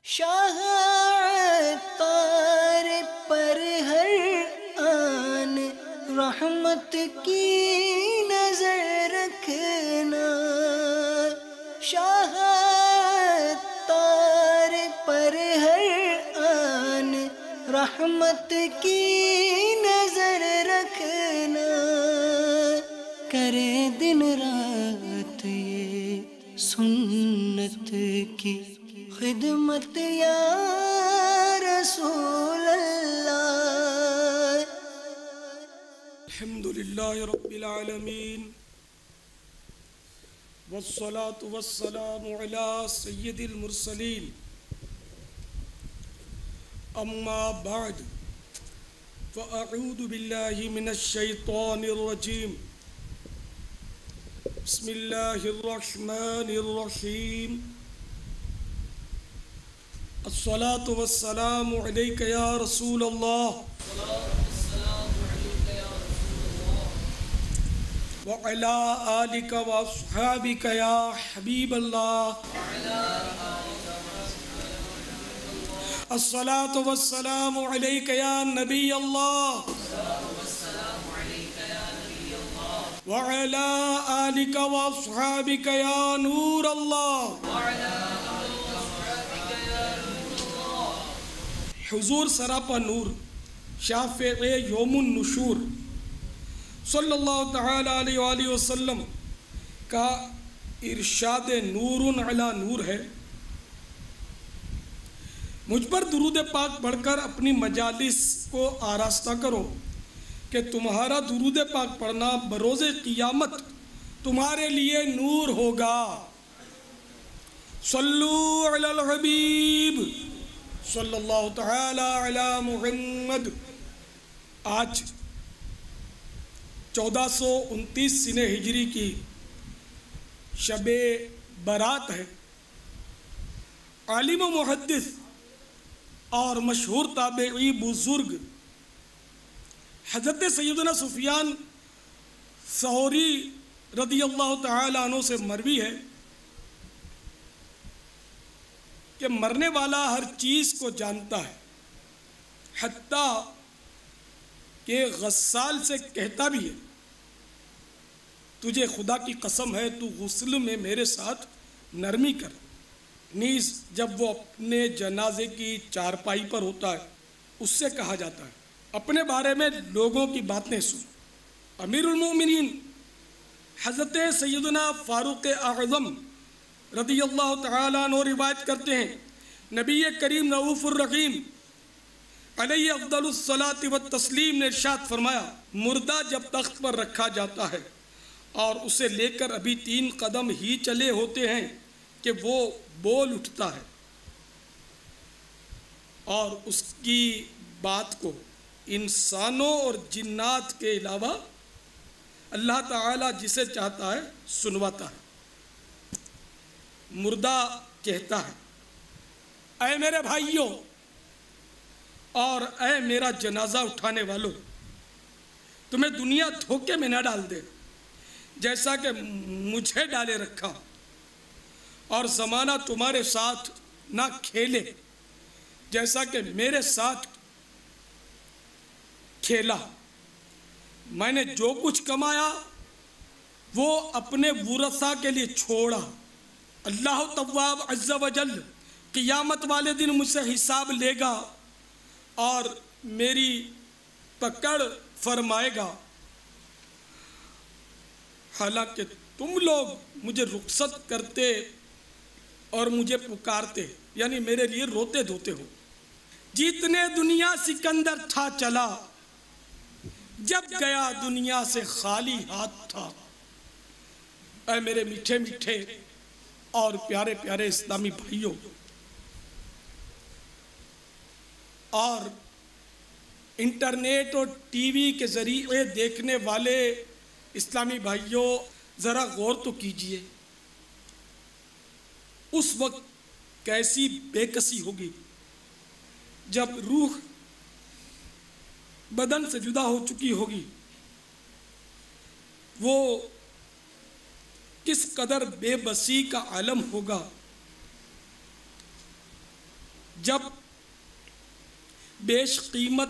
شاہ عطار پر ہر آن رحمت کی نظر رکھنا، شاہ عطار پر ہر آن رحمت کی نظر رکھنا، کرے دن رات یہ سنت کی خدمت یا رسول اللہ۔ الحمدللہ رب العالمین، والصلاة والسلام علی سید المرسلین، اما بعد فاعوذ باللہ من الشیطان الرجیم، بسم اللہ الرحمن الرحیم، الصلاة والسلام علیک یا رسول اللہ وعلی آلک واصحابک یا حبیب اللہ، الصلاة والسلام علیک یا نبی اللہ وعلی آلک واصحابک یا نور اللہ۔ حضور سراپا نور، شافع یوم النشور صلی اللہ تعالی علیہ وآلہ وسلم کا ارشاد نور علی نور ہے۔ مجھ پر درود پاک پڑھ کر اپنی مجالس کو آراستہ کرو کہ تمہارا درود پاک پڑھنا بروز قیامت تمہارے لیے نور ہوگا۔ صلو علی الحبیب صلی اللہ تعالی علی محمد۔ آج 1429 سنہ ہجری کی شب برات ہے۔ عالم و محدث اور مشہور تابعی بزرگ حضرت سیدنا سفیان ثوری رضی اللہ تعالی عنہ سے مروی ہے کہ مرنے والا ہر چیز کو جانتا ہے، حتیٰ کہ غسال سے کہتا بھی ہے تجھے خدا کی قسم ہے تو غسل میں میرے ساتھ نرمی کر۔ نیز جب وہ اپنے جنازے کی چارپائی پر ہوتا ہے اس سے کہا جاتا ہے اپنے بارے میں لوگوں کی باتیں سن۔ امیر المومنین حضرت سیدنا فاروق اعظم رضی اللہ تعالیٰ عنہ روایت کرتے ہیں، نبی کریم رؤوف الرحیم علیہ افضل الصلاۃ والتسلیم نے ارشاد فرمایا، مردہ جب تخت پر رکھا جاتا ہے اور اسے لے کر ابھی 3 قدم ہی چلے ہوتے ہیں کہ وہ بول اٹھتا ہے اور اس کی بات کو انسانوں اور جنات کے علاوہ اللہ تعالیٰ جسے چاہتا ہے سنواتا ہے۔ مردہ کہتا ہے، اے میرے بھائیوں اور اے میرا جنازہ اٹھانے والوں، تمہیں دنیا دھوکے میں نہ ڈال دے جیسا کہ مجھے ڈالے رکھا، اور زمانہ تمہارے ساتھ نہ کھیلے جیسا کہ میرے ساتھ کھیلا۔ میں نے جو کچھ کمایا وہ اپنے ورثاء کے لیے چھوڑا۔ اللہ تواب عز و جل قیامت والے دن مجھ سے حساب لے گا اور میری پکڑ فرمائے گا، حالانکہ تم لوگ مجھے رخصت کرتے اور مجھے پکارتے، یعنی میرے لیے روتے دھوتے ہو۔ جتنے دنیا سکندر تھا چلا، جب گیا دنیا سے خالی ہاتھ تھا۔ اے میرے میٹھے میٹھے اور پیارے پیارے اسلامی بھائیوں اور انٹرنیٹ اور ٹی وی کے ذریعے دیکھنے والے اسلامی بھائیوں، ذرا غور تو کیجئے، اس وقت کیسی بے کسی ہوگی جب روح بدن سے جدا ہو چکی ہوگی، وہ کس قدر بے بسی کا عالم ہوگا۔ جب بیش قیمت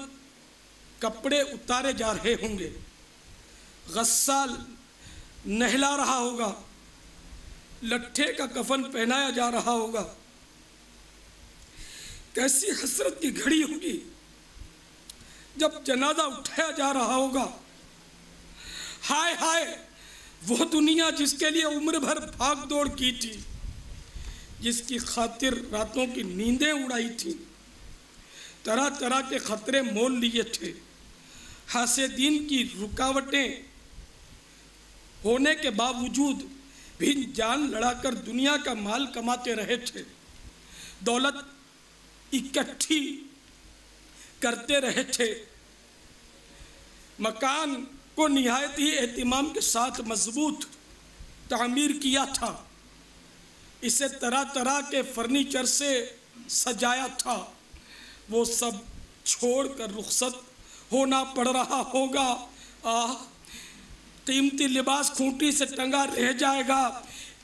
کپڑے اتارے جا رہے ہوں گے، غسال نہلا رہا ہوگا، لٹھے کا کفن پہنایا جا رہا ہوگا، کیسی حسرت کی گھڑی ہوگی جب جنازہ اٹھایا جا رہا ہوگا۔ ہائے ہائے، وہ دنیا جس کے لیے عمر بھر بھاگ دوڑ کی تھی، جس کی خاطر راتوں کی نیندیں اڑائی تھی، طرح طرح کے خطرے مول لیے تھے، حاسدین کی رکاوٹیں ہونے کے باوجود بھی جان لڑا کر دنیا کا مال کماتے رہے تھے، دولت اکٹھی کرتے رہے تھے، مکان کو نہایت ہی اہتمام کے ساتھ مضبوط تعمیر کیا تھا، اسے طرح طرح کے فرنیچر سے سجایا تھا، وہ سب چھوڑ کر رخصت ہونا پڑ رہا ہوگا۔ قیمتی لباس کھوٹی سے ٹنگا رہ جائے گا،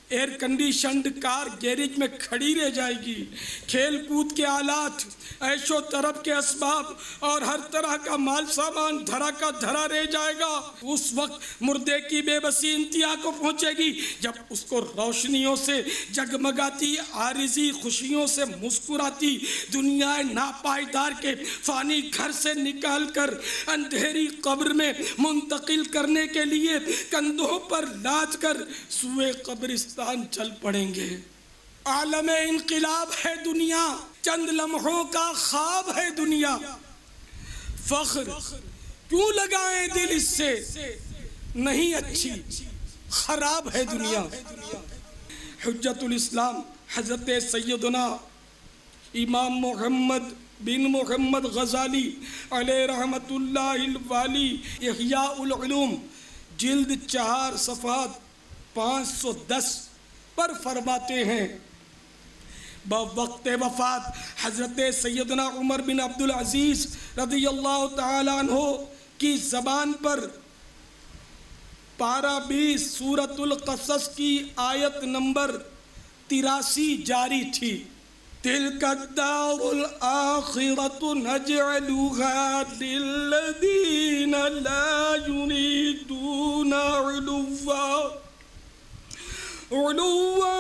ایئر کنڈیشنڈ کار گیریج میں کھڑی رہ جائے گی، کھیل کود کے آلات، عیش و طرب کے اسباب اور ہر طرح کا مال سامان دھرا کا دھرا رہ جائے گا۔ اس وقت مردے کی بے بسی انتہا کو پہنچے گی جب اس کو روشنیوں سے جگمگاتی عارضی خوشیوں سے مسکراتی دنیا ناپائیدار کے فانی گھر سے نکال کر اندھیری قبر میں منتقل کرنے کے لیے کندھوں پر لاد کر سوئے قبرستان چل پڑیں گے۔ عالم انقلاب ہے دنیا، چند لمحوں کا خواب ہے دنیا، فخر کیوں لگائیں دل اس سے، نہیں اچھی خراب ہے دنیا۔ حجت الاسلام حضرت سیدنا امام محمد بن محمد غزالی علیہ رحمت اللہ الوالی احیاء العلوم جلد 4 صفحات 510 پر فرماتے ہیں، بوقت وفات حضرت سیدنا عمر بن عبدالعزیز رضی اللہ تعالیٰ عنہ کی زبان پر پارہ 20 سورۃ القصص کی آیت نمبر 83 جاری تھی۔ تِلْكَ الدَّارُ الْآخِرَةُ نَجْعَلُهَا لِلَّذِينَ لَا يُرِيدُونَ عُلُوًّا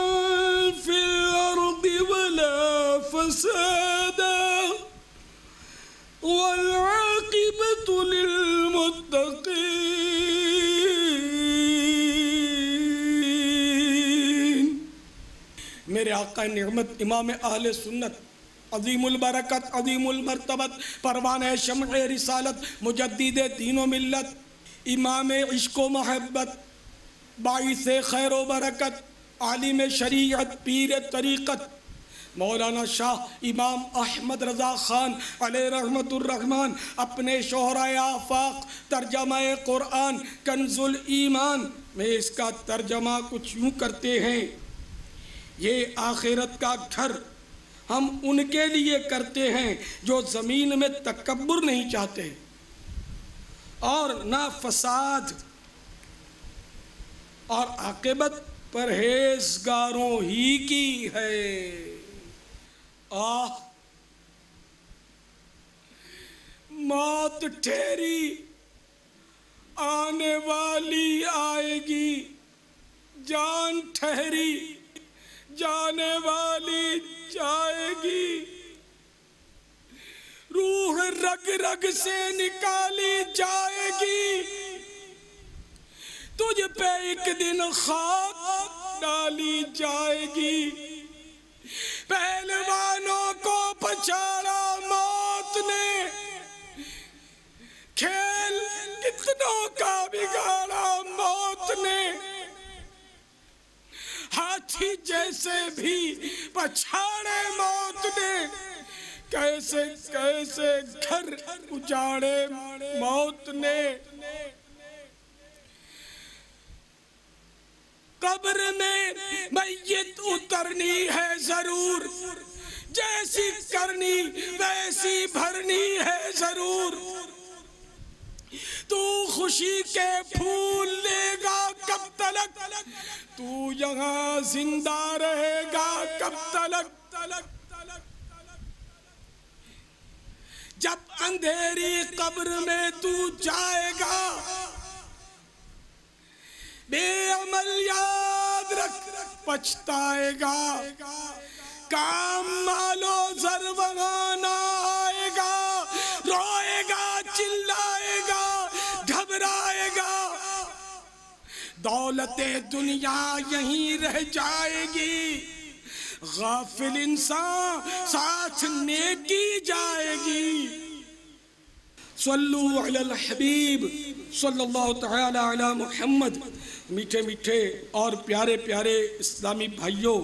فِي الْأَرْضِ وَلَا فَسَادًا وَالْعَاقِبَةُ لِلْمُتَّقِينَ۔ میرے آقا نعمت امام اہل سنت عظیم البرکت عظیم المرتبت پروانہ شمع رسالت مجدد دین و ملت امام عشق و محبت باعث خیر و برکت عالم شریعت پیر طریقت مولانا شاہ امام احمد رضا خان علیہ رحمت الرحمن اپنے شہرائے آفاق ترجمہ قرآن کنز الایمان میں اس کا ترجمہ کچھ یوں کرتے ہیں، یہ آخرت کا گھر ہم ان کے لیے کرتے ہیں جو زمین میں تکبر نہیں چاہتے اور نہ فساد، اور عاقبت پرہیزگاروں ہی کی ہے۔ موت ٹھہری آنے والی آئے گی، جان ٹھہری جانے والی جائے گی، روح رگ رگ سے نکالی جائے گی، تجھ پہ ایک دن خاک ڈالی جائے گی، پہلوانوں کو پچھاڑا موت نے، کھیل کتنوں کا بگاڑا موت نے، ہاتھی جیسے بھی پچھاڑے موت نے، کیسے کیسے گھر اجاڑے موت نے، قبر میں میت اترنی ہے ضرور، جیسی کرنی ویسی بھرنی ہے ضرور، تو خوشی کے پھول لے گا کب تلک، تو یہاں زندہ رہے گا کب تلک، اندھیری قبر میں تو جائے گا، بے عمل یاد رکھ پچھتائے گا، کام مالو زر بغانا آئے گا، روئے گا چلائے گا گھبرائے گا، دولت دنیا یہیں رہ جائے گی، غافل انسان ساتھ نیکی جائے گی۔ صلو علی الحبیب صلی اللہ تعالی علی محمد۔ میٹھے میٹھے اور پیارے پیارے اسلامی بھائیوں،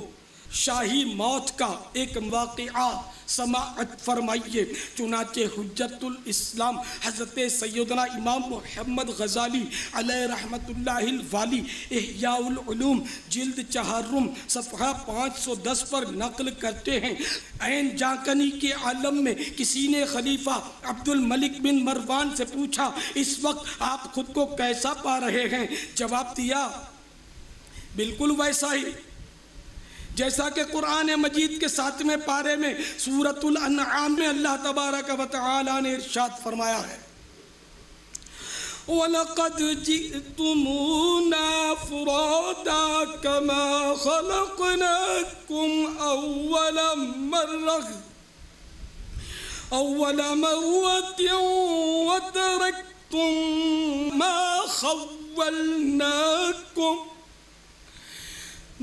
شاہی موت کا ایک واقعہ سماعت فرمائیے۔ چنانچہ حجت الاسلام حضرت سیدنا امام محمد غزالی علیہ رحمت اللہ الوالی احیاء العلوم جلد 4 صفحہ 510 پر نقل کرتے ہیں، عین جانکنی کے عالم میں کسی نے خلیفہ عبد الملک بن مروان سے پوچھا، اس وقت آپ خود کو کیسا پا رہے ہیں؟ جواب دیا، بالکل ویسا ہی جیسا کہ قرآن مجید کے 7ویں پارے میں سورۃ الانعام میں اللہ تبارک و تعالی نے ارشاد فرمایا ہے، وَلَقَدْ جِئْتُمُونَا فُرَادَىٰ كَمَا خَلَقْنَاكُمْ أَوَّلَ مَرَّةٍ وَتَرَكْتُم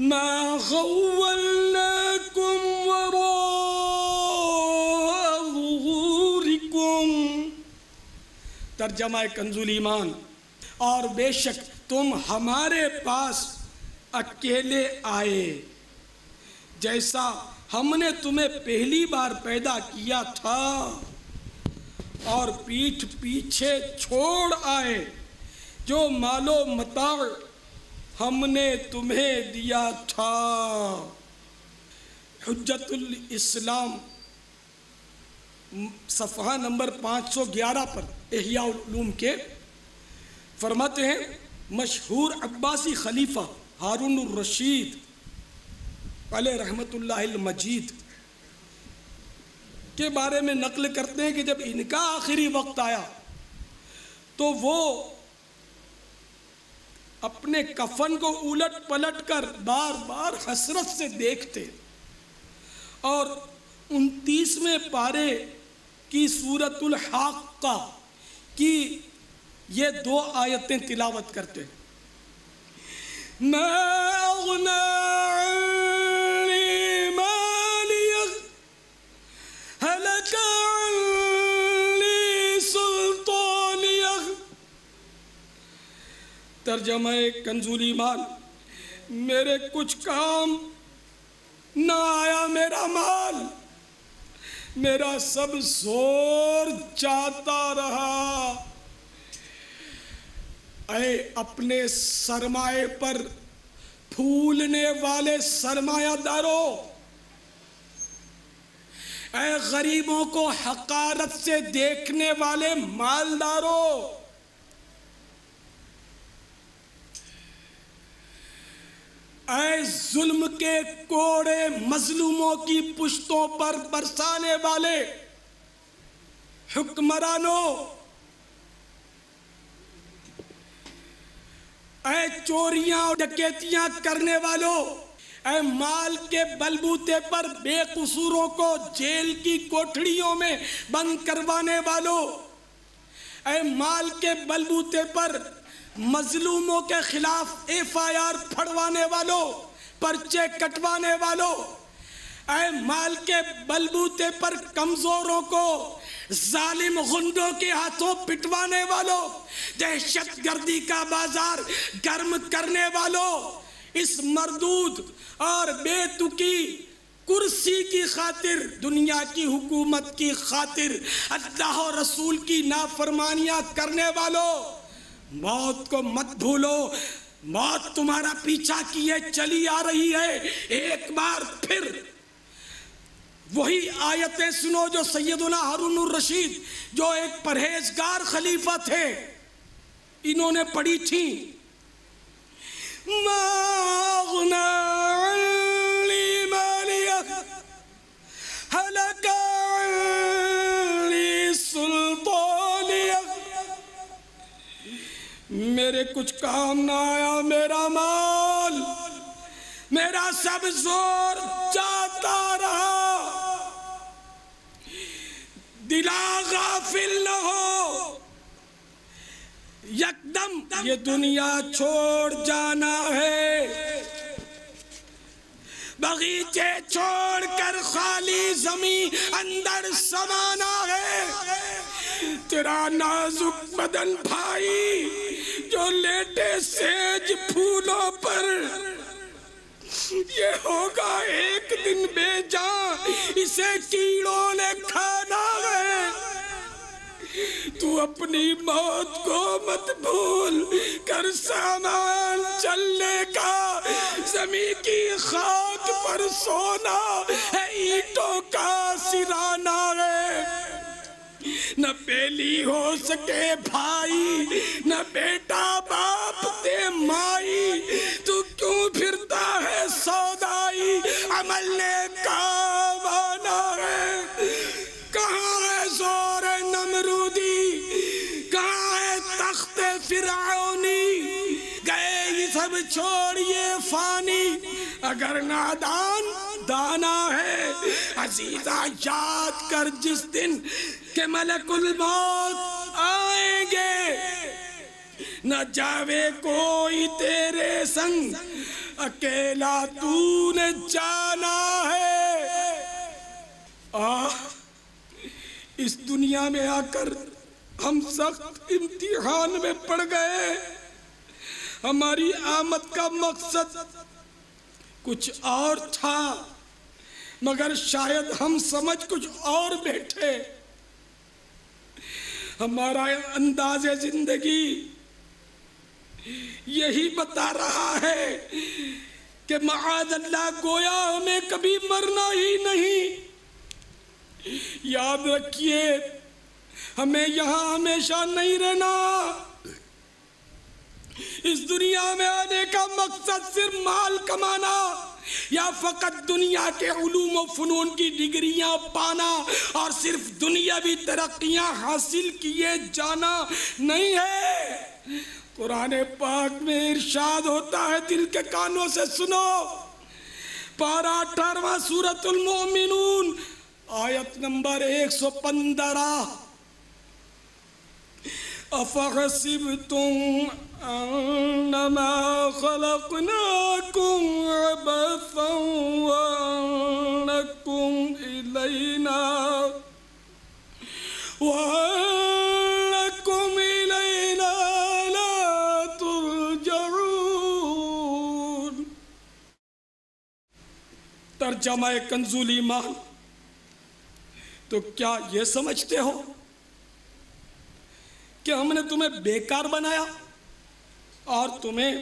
ما خولناكم وراء ظهوركم۔ ترجمہ کنز الایمان، اور بے شک تم ہمارے پاس اکیلے آئے جیسا ہم نے تمہیں پہلی بار پیدا کیا تھا، اور پیٹھ پیچھے چھوڑ آئے جو مال و متاع ہم نے تمہیں دیا تھا۔ حجت الاسلام صفحہ نمبر 511 پر احیاء العلوم کے فرماتے ہیں، مشہور عباسی خلیفہ ہارون الرشید علیہ رحمت اللہ المجید کے بارے میں نقل کرتے ہیں کہ جب ان کا آخری وقت آیا تو وہ اپنے کفن کو الٹ پلٹ کر بار بار حسرت سے دیکھتے، اور 29ویں پارے کی سورۃ الحاقہ کی یہ 2 آیتیں تلاوت کرتے، ما اغنى عني مالية هلك عني سلطانية۔ ترجمہ کنز الایمان، میرے کچھ کام نہ آیا میرا مال، میرا سب زور جاتا رہا۔ اے اپنے سرمائے پر پھولنے والے سرمایہ داروں، اے غریبوں کو حقارت سے دیکھنے والے مالداروں، اے ظلم کے کوڑے مظلوموں کی پشتوں پر برسانے والے حکمرانوں، اے چوریاں اور ڈکیتیاں کرنے والوں، اے مال کے بلبوتے پر بے قصوروں کو جیل کی کوٹھڑیوں میں بند کروانے والوں، اے مال کے بلبوتے پر مظلوموں کے خلاف FIR پھڑوانے والوں، پرچے کٹوانے والوں، اے مال کے بلبوتے پر کمزوروں کو ظالم غنڈوں کے ہاتھوں پٹوانے والوں، دہشت گردی کا بازار گرم کرنے والوں، اس مردود اور بے تکی کرسی کی خاطر، دنیا کی حکومت کی خاطر اللہ و رسول کی نافرمانیاں کرنے والوں، موت کو مت بھولو، موت تمہارا پیچھا کیے چلی آ رہی ہے۔ ایک بار پھر وہی آیتیں سنو جو سیدنا ہارون الرشید جو ایک پرہیزگار خلیفہ تھے انہوں نے پڑھی تھیں، ما اغنى عني مالية هلك عني سلطانية۔ کچھ کام نہ آیا میرا مال، میرا سب زور جاتا رہا، دلا غافل نہ ہو، یکدم یہ دنیا چھوڑ جانا ہے، بغیچے چھوڑ کر خالی زمین اندر سمانا ہے، تیرا نازک بدن بھائی جو لیٹے سیج پھولوں پر، یہ ہوگا ایک دن بے جان، اسے کیڑوں نے کھانا ہے، تو اپنی موت کو مت بھول کر سامان چلنے کا، زمین کی خاک پر سونا ہے، اینٹوں کا سرانا ہے، نہ بیلی ہو سکے بھائی، نہ بیٹا باپ دے مائی، تو کیوں پھرتا ہے سودائی، عمل نے کام آنا ہے، کہاں ہے زور نمرودی، کہاں ہے تخت فرعونی، گئے یہ سب چھوڑیے فانی، اگر نادان دانا ہے عزیزہ یاد کر جس دن کہ ملک الموت آئیں گے، نہ جاوے کوئی تیرے سنگ، اکیلا تو نے جانا ہے۔ اس دنیا میں آ کر ہم سخت امتحان میں پڑ گئے، ہماری آمد کا مقصد کچھ اور تھا، مگر شاید ہم سمجھ کچھ اور بیٹھے، ہمارا انداز زندگی یہی بتا رہا ہے کہ معاذ اللہ گویا ہمیں کبھی مرنا ہی نہیں۔ یاد رکھیے ہمیں یہاں ہمیشہ نہیں رہنا، اس دنیا میں آنے کا مقصد صرف مال کمانا یا فقط دنیا کے علوم و فنون کی ڈگریاں پانا اور صرف دنیاوی ترقیاں حاصل کیے جانا نہیں ہے۔ قرآن پاک میں ارشاد ہوتا ہے، دل کے کانوں سے سنو، پارہ 18واں سورۃ المؤمنون آیت نمبر 115، أَفَحَسِبْتُمْ أَنَّمَا خَلَقْنَاكُمْ عَبَثًا وَأَنَّكُمْ إِلَيْنَا لَا تُرْجَعُونَ۔ ترجمہ کنز الایمان، تو کیا یہ سمجھتے ہو کہ ہم نے تمہیں بیکار بنایا اور تمہیں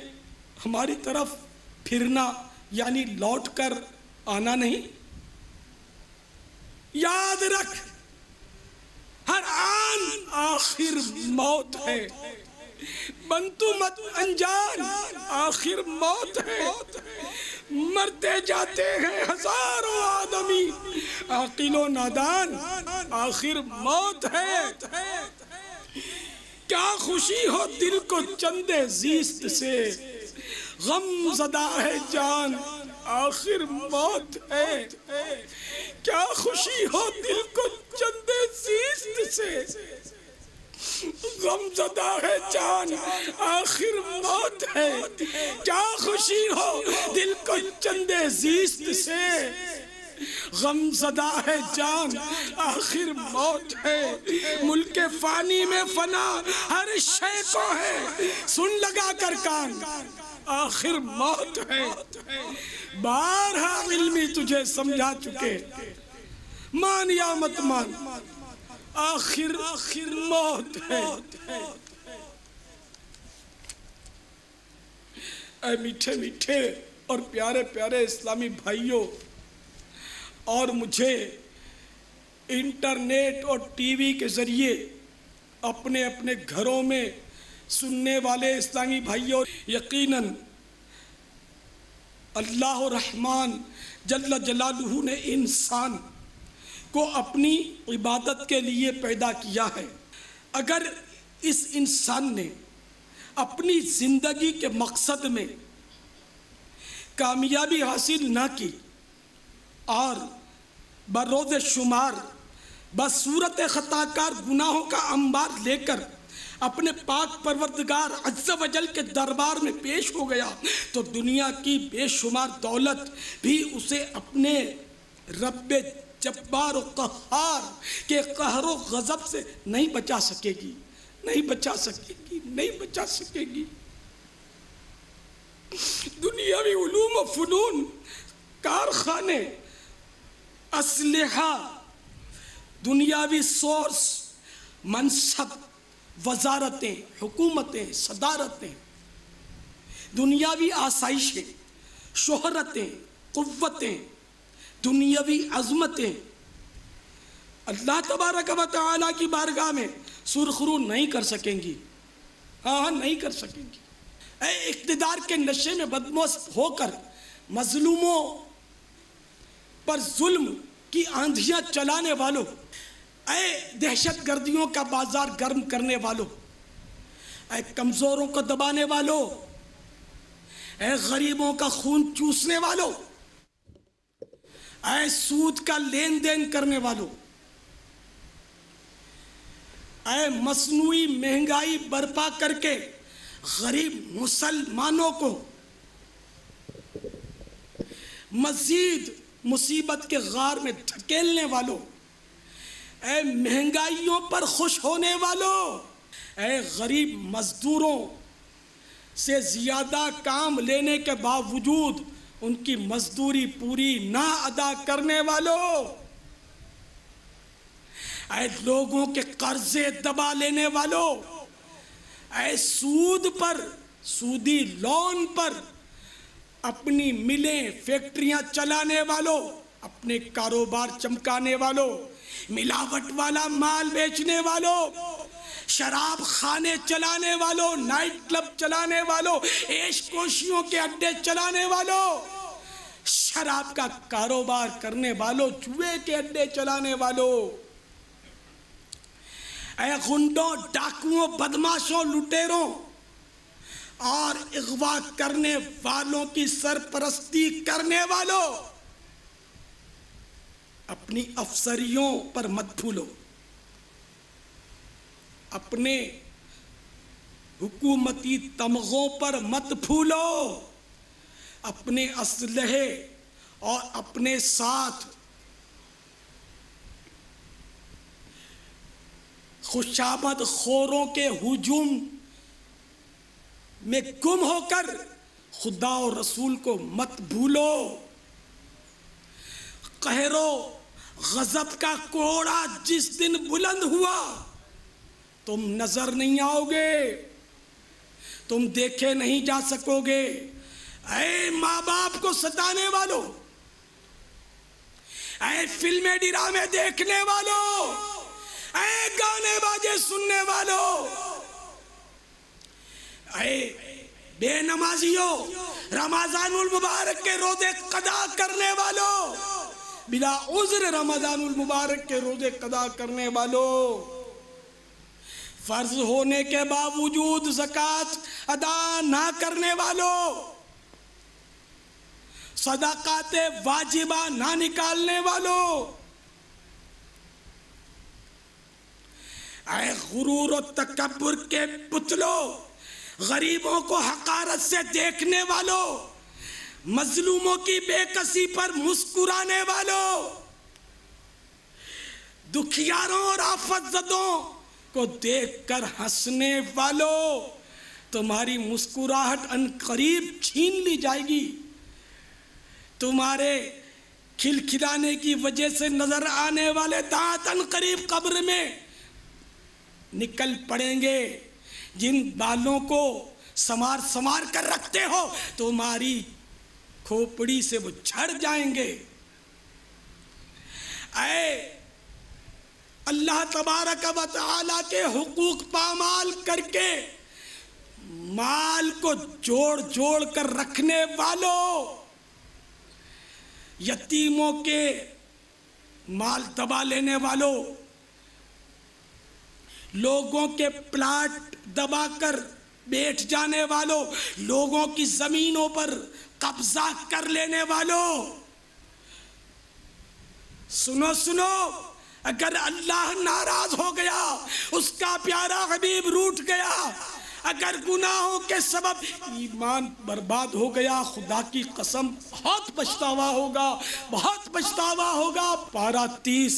ہماری طرف پھرنا یعنی لوٹ کر آنا نہیں؟ یاد رکھ، ہر آن آخر موت ہے، بنتو مت انجان، آخر موت ہے، مرتے جاتے ہیں ہزاروں آدمی، عاقل و نادان، آخر موت ہے۔ کیا خوشی ہو دل کو چندے زیست سے، غم زدہ ہے جان، آخر موت ہے۔ کیا خوشی ہو دل کو چندے زیست سے، غم زدہ ہے جان، آخر موت ہے۔ کیا خوشی ہو دل کو چندے زیست سے، غم زدہ ہے جان، آخر موت ہے۔ ملک فانی میں فنا ہر شے کو ہے، سن لگا کر کان، آخر موت ہے۔ بارہا علمی تجھے سمجھا چکے، مان یا مت مان، آخر موت ہے۔ اے میٹھے میٹھے اور پیارے پیارے اسلامی بھائیوں، اور مجھے انٹرنیٹ اور ٹی وی کے ذریعے اپنے اپنے گھروں میں سننے والے اسلامی بھائیوں، یقیناً اللہ الرحمن جل جلالہ نے انسان کو اپنی عبادت کے لیے پیدا کیا ہے۔ اگر اس انسان نے اپنی زندگی کے مقصد میں کامیابی حاصل نہ کی اور بروز شمار بصورت خطا کار گناہوں کا انبار لے کر اپنے پاک پروردگار عز و جل کے دربار میں پیش ہو گیا تو دنیا کی بے شمار دولت بھی اسے اپنے رب جبار و قہار کے قہر و غضب سے نہیں بچا سکے گی، نہیں بچا سکے گی، نہیں بچا سکے گی۔ دنیاوی علوم و فنون، کارخانے، اسلحہ، دنیاوی سورس، منصب، وزارتیں، حکومتیں، صدارتیں، دنیاوی آسائشیں، شہرتیں، قوتیں، دنیاوی عظمتیں اللہ تبارک و تعالیٰ کی بارگاہ میں سرخرو نہیں کر سکیں گی، ہاں نہیں کر سکیں گی۔ اے اقتدار کے نشے میں بدمست ہو کر مظلوموں پر ظلم کی آندھیاں چلانے والوں، اے دہشت گردیوں کا بازار گرم کرنے والوں، اے کمزوروں کو دبانے والوں، اے غریبوں کا خون چوسنے والوں، اے سود کا لین دین کرنے والوں، اے مصنوعی مہنگائی برپا کر کے غریب مسلمانوں کو مزید مصیبت کے غار میں دھکیلنے والوں، اے مہنگائیوں پر خوش ہونے والوں، اے غریب مزدوروں سے زیادہ کام لینے کے باوجود ان کی مزدوری پوری نہ ادا کرنے والوں، اے لوگوں کے قرضے دبا لینے والوں، اے سود پر، سودی لون پر اپنی ملیں فیکٹریاں چلانے والوں، اپنے کاروبار چمکانے والوں، ملاوٹ والا مال بیچنے والوں، شراب خانے چلانے والوں، نائٹ کلب چلانے والوں، عیش کوشیوں کے اڈے چلانے والوں، شراب کا کاروبار کرنے والوں، جوئے کے اڈے چلانے والوں، اے غنڈوں، ڈاکوؤں، بدماشوں، لٹیروں اور اغوا کرنے والوں کی سرپرستی کرنے والوں، اپنی افسریوں پر مت بھولو، اپنے حکومتی تمغوں پر مت بھولو، اپنے اسلحے اور اپنے ساتھ خوشامد خوروں کے ہجوم میں گم ہو کر خدا اور رسول کو مت بھولو۔ قہر و غضب کا کوڑا جس دن بلند ہوا تم نظر نہیں آؤ گے، تم دیکھے نہیں جا سکو گے۔ اے ماں باپ کو ستانے والوں، اے فلمیں ڈرامے دیکھنے والوں، اے گانے باجے سننے والوں، اے بے نمازیوں، رمضان المبارک کے روزے قضا کرنے والوں، بلا عذر رمضان المبارک کے روزے قضا کرنے والوں، فرض ہونے کے باوجود زکوٰۃ ادا نہ کرنے والوں، صدقات واجبہ نہ نکالنے والوں، اے غرور و تکبر کے پتلوں، غریبوں کو حقارت سے دیکھنے والوں، مظلوموں کی بے کسی پر مسکرانے والوں، دکھیاروں اور آفت زدوں کو دیکھ کر ہنسنے والوں، تمہاری مسکراہٹ ان قریب چھین لی جائے گی، تمہارے کھلکھلانے کی وجہ سے نظر آنے والے دانت ان قریب قبر میں نکل پڑیں گے، جن بالوں کو سمار کر رکھتے ہو تمہاری کھوپڑی سے وہ جھڑ جائیں گے۔ اے اللہ تبارک و تعالیٰ کے حقوق پامال کر کے مال کو جوڑ کر رکھنے والوں، یتیموں کے مال دبا لینے والوں، لوگوں کے پلاٹ دبا کر بیٹھ جانے والوں، لوگوں کی زمینوں پر قبضہ کر لینے والوں، سنو سنو، اگر اللہ ناراض ہو گیا، اس کا پیارا حبیب روٹھ گیا، اگر گناہوں کے سبب ایمان برباد ہو گیا، خدا کی قسم بہت پچھتاوا ہوگا، بہت پچھتاوا ہوگا۔ پارہ 30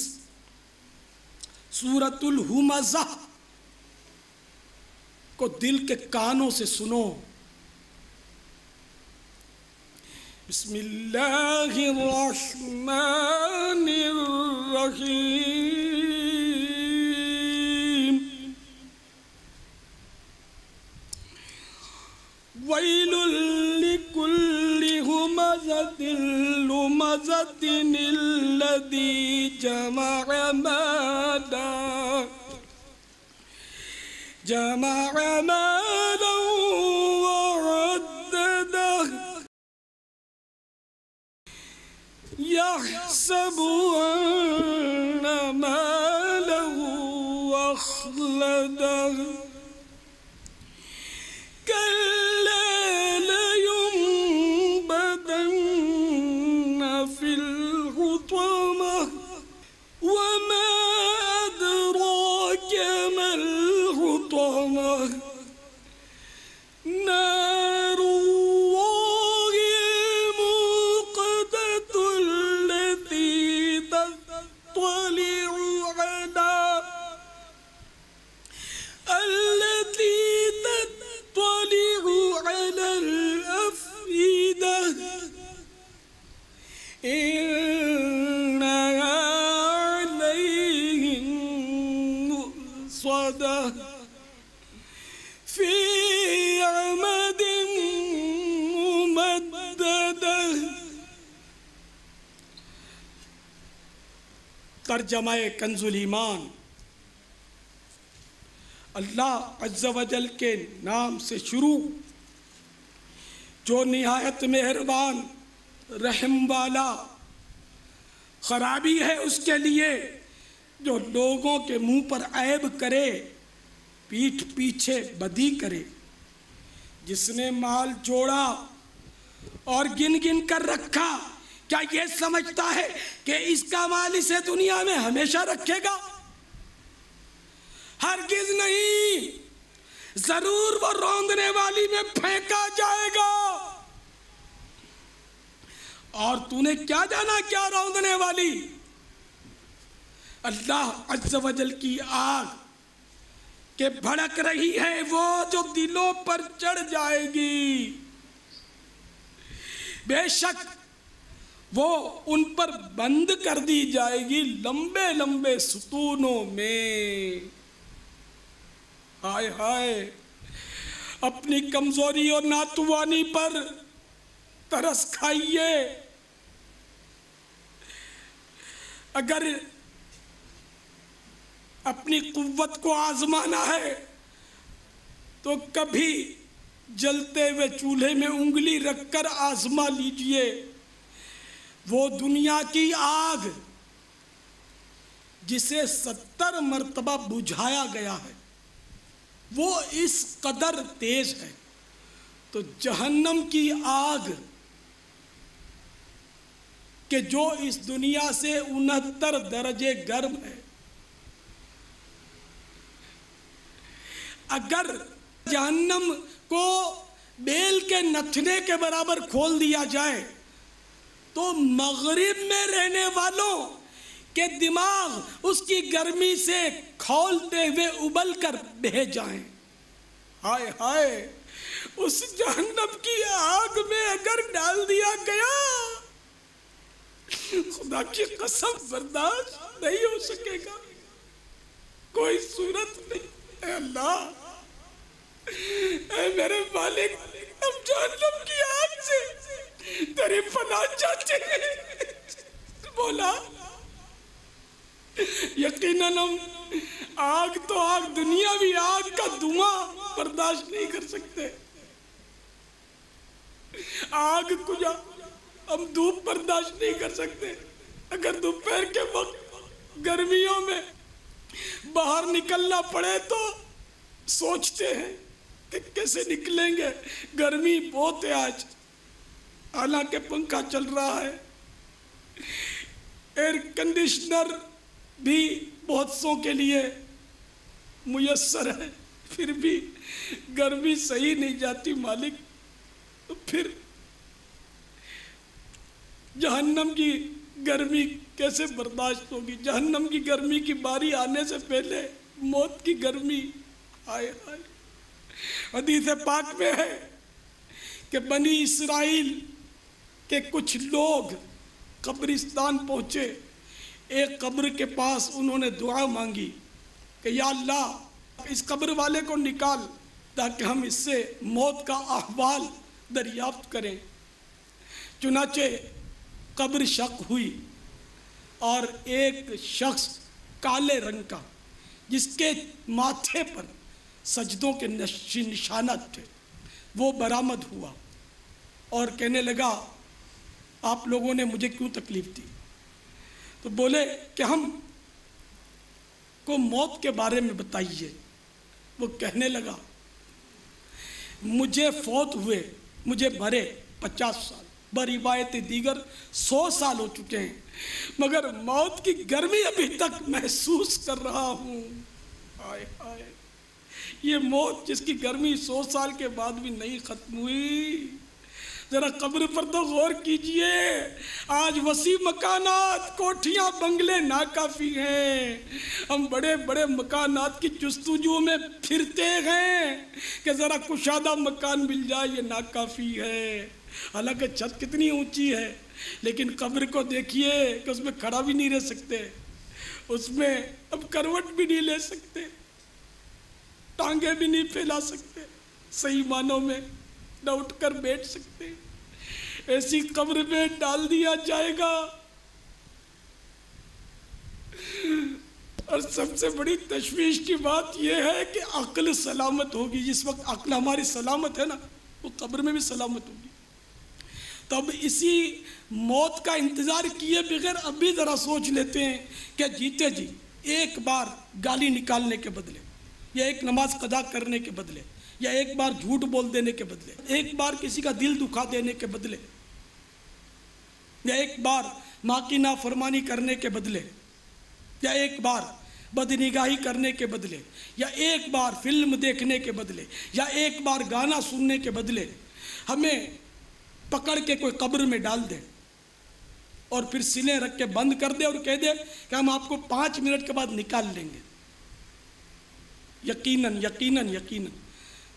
سورۃ الہمزہ کو دل کے کانوں سے سنو۔ بسم اللہ الرحمن الرحیم، ویل لکل ہمزۃ لمزۃ الذی جمع مالا وعددہ يحسب أن ماله أخلده كلا لينبذن في الحطمة وما أدراك ما الحطمة نار الله الموقدة التي تطلع على الأفئدة إنها عليهم مؤصدة في عمد ممددة۔ ترجمہ کنز الایمان۔ اللہ عز و جل کے نام سے شروع، جو نہایت مہربان رحم والا۔ خرابی ہے اس کے لیے جو لوگوں کے منہ پر عیب کرے، پیٹھ پیچھے بدی کرے۔ جس نے مال جوڑا اور گن گن کر رکھا، کیا یہ سمجھتا ہے کہ اس کا مال اسے دنیا میں ہمیشہ رکھے گا؟ ہرگز نہیں، ضرور وہ روندنے والی میں پھینکا جائے گا۔ اور تو نے کیا جانا کیا روندنے والی؟ اللہ عز و جل کی آگ کہ بھڑک رہی ہے، وہ جو دلوں پر چڑھ جائے گی، بے شک وہ ان پر بند کر دی جائے گی لمبے لمبے ستونوں میں۔ ہائے ہائے، اپنی کمزوری اور ناتوانی پر ترس کھائیے۔ اگر اپنی قوت کو آزمانا ہے تو کبھی جلتے ہوئے چولہے میں انگلی رکھ کر آزما لیجئے۔ وہ دنیا کی آگ جسے 70 مرتبہ بجھایا گیا ہے، وہ اس قدر تیز ہے، تو جہنم کی آگ کہ جو اس دنیا سے 69 درجے گرم ہے، اگر جہنم کو بیل کے نتھنے کے برابر کھول دیا جائے تو مغرب میں رہنے والوں کے دماغ اس کی گرمی سے کھولتے ہوئے ابل کر بہہ جائیں۔ ہائے ہائے، اس جہنم کی آگ میں اگر ڈال دیا گیا، خدا کی قسم برداشت نہیں ہو سکے گا، کوئی صورت نہیں۔ اے اللہ، اے میرے مالک، ہم جہنم کی آگ سے تیری پناہ چاہتے ہیں۔ بولا یقیناً ہم آگ تو آگ، دنیاوی آگ کا دھواں برداشت نہیں کر سکتے۔ آگ کجا، ہم دھوپ برداشت نہیں کر سکتے۔ اگر دوپہر کے وقت گرمیوں میں باہر نکلنا پڑے تو سوچتے ہیں کہ کیسے نکلیں گے، گرمی بہت ہے آج، حالانکہ پنکھا چل رہا ہے، ایئر کنڈیشنر بھی بہت سو کے لیے میسر ہے، پھر بھی گرمی صحیح نہیں جاتی مالک۔ تو پھر جہنم کی گرمی کیسے برداشت ہوگی؟ جہنم کی گرمی کی باری آنے سے پہلے موت کی گرمی، ہائے ہائے۔ حدیث پاک میں ہے کہ بنی اسرائیل کے کچھ لوگ قبرستان پہنچے، ایک قبر کے پاس انہوں نے دعا مانگی کہ یا اللہ اس قبر والے کو نکال تاکہ ہم اس سے موت کا احوال دریافت کریں۔ چنانچہ قبر شق ہوئی اور ایک شخص کالے رنگ کا جس کے ماتھے پر سجدوں کے نشانات تھے وہ برآمد ہوا اور کہنے لگا آپ لوگوں نے مجھے کیوں تکلیف دی؟ تو بولے کہ ہم کو موت کے بارے میں بتائیے۔ وہ کہنے لگا مجھے فوت ہوئے، مجھے بھرے 50 سال، بروایت دیگر 100 سال ہو چکے ہیں، مگر موت کی گرمی ابھی تک محسوس کر رہا ہوں۔ آئے آئے، یہ موت جس کی گرمی 100 سال کے بعد بھی نہیں ختم ہوئی۔ ذرا قبر پر تو غور کیجئے، آج وسیع مکانات، کوٹھیاں، بنگلے ناکافی ہیں، ہم بڑے بڑے مکانات کی جستجو میں پھرتے ہیں کہ ذرا کشادہ مکان مل جائے، یہ ناکافی ہے۔ حالانکہ چھت کتنی اونچی ہے، لیکن قبر کو دیکھیے کہ اس میں کھڑا بھی نہیں رہ سکتے، اس میں اب کروٹ بھی نہیں لے سکتے، ٹانگیں بھی نہیں پھیلا سکتے، صحیح معنوں میں نہ اٹھ کر بیٹھ سکتے۔ ایسی قبر میں ڈال دیا جائے گا، اور سب سے بڑی تشویش کی بات یہ ہے کہ عقل سلامت ہوگی۔ جس وقت عقل ہماری سلامت ہے نا، وہ قبر میں بھی سلامت ہوگی۔ تب اسی موت کا انتظار کیے بغیر ابھی ذرا سوچ لیتے ہیں کہ جیتے جی ایک بار گالی نکالنے کے بدلے، یا ایک نماز قضا کرنے کے بدلے، یا ایک بار جھوٹ بول دینے کے بدلے، ایک بار کسی کا دل دکھا دینے کے بدلے، یا ایک بار ماں کی نافرمانی کرنے کے بدلے، یا ایک بار بدنگاہی کرنے کے بدلے، یا ایک بار فلم دیکھنے کے بدلے، یا ایک بار گانا سننے کے بدلے ہمیں پکڑ کے کوئی قبر میں ڈال دے اور پھر سینے رکھ کے بند کر دے اور کہہ دے کہ ہم آپ کو 5 منٹ کے بعد نکال لیں گے۔ یقیناً یقیناً یقیناً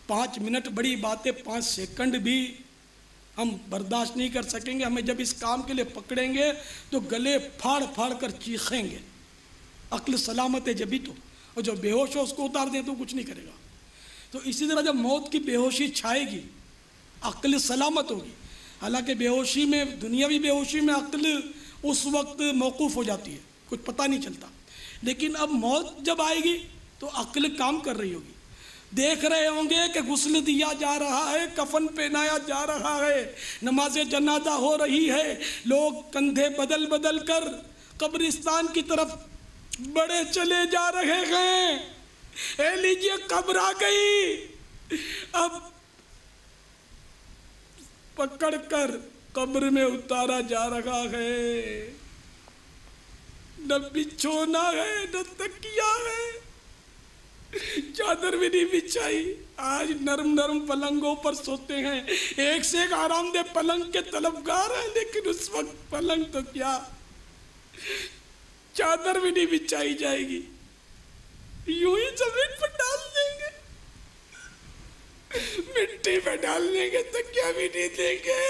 5 منٹ بڑی بات ہے، 5 سیکنڈ بھی ہم برداشت نہیں کر سکیں گے۔ ہمیں جب اس کام کے لیے پکڑیں گے تو گلے پھاڑ پھاڑ کر چیخیں گے۔ عقل سلامت ہے جبھی تو، اور جو بے ہوش ہو اس کو اتار دیں تو کچھ نہیں کرے گا۔ تو اسی طرح جب موت کی بے ہوشی چھائے گی، عقل سلامت ہوگی۔ حالانکہ بے ہوشی میں، دنیاوی بے ہوشی میں عقل اس وقت موقوف ہو جاتی ہے، کچھ پتہ نہیں چلتا، لیکن اب موت جب آئے گی تو عقل کام کر رہی ہوگی۔ دیکھ رہے ہوں گے کہ غسل دیا جا رہا ہے، کفن پہنایا جا رہا ہے، نماز جنازہ ہو رہی ہے، لوگ کندھے بدل بدل کر قبرستان کی طرف بڑے چلے جا رہے ہیں۔ اے لیجیے قبر آ گئی، اب پکڑ کر قبر میں اتارا جا رہا ہے۔ نہ بچھونا ہے، نہ تکیہ ہے، چادر بھی نہیں بچھائی۔ آج نرم نرم پلنگوں پر سوتے ہیں، ایک سے ایک آرام دہ پلنگ کے طلبگار ہیں، لیکن اس وقت پلنگ تو کیا، چادر بھی نہیں بچھائی جائے گی، یوں ہی زمین پر ڈال دیں گے، مٹی میں ڈال دیں گے، تکیہ بھی نہیں دیں گے،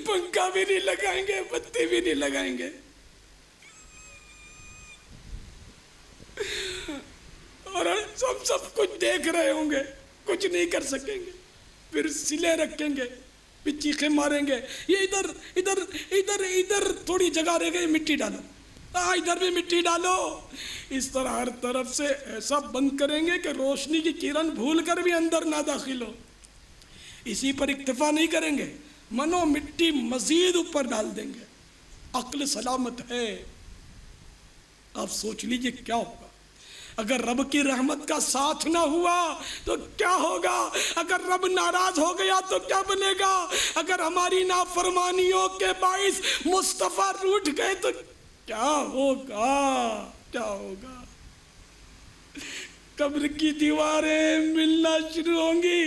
پنکھا بھی نہیں لگائیں گے، بتی بھی نہیں لگائیں گے، اور ہم سب کچھ دیکھ رہے ہوں گے، کچھ نہیں کر سکیں گے۔ پھر سلے رکھیں گے، پھر چیخیں ماریں گے، یہ ادھر ادھر ادھر ادھر تھوڑی جگہ رہ گئی، مٹی ڈالو، ادھر بھی مٹی ڈالو۔ اس طرح ہر طرف سے ایسا بند کریں گے کہ روشنی کی کرن بھول کر بھی اندر نہ داخل ہو۔ اسی پر اکتفا نہیں کریں گے، منو مٹی مزید اوپر ڈال دیں گے۔ عقل سلامت ہے، آپ سوچ لیجئے کیا ہوگا۔ اگر رب کی رحمت کا ساتھ نہ ہوا تو کیا ہوگا؟ اگر رب ناراض ہو گیا تو کیا بنے گا؟ اگر ہماری نافرمانیوں کے باعث مصطفیٰ روٹھ گئے تو کیا ہوگا؟ کیا ہوگا؟ قبر کی دیواریں ملنا شروع ہوں گی،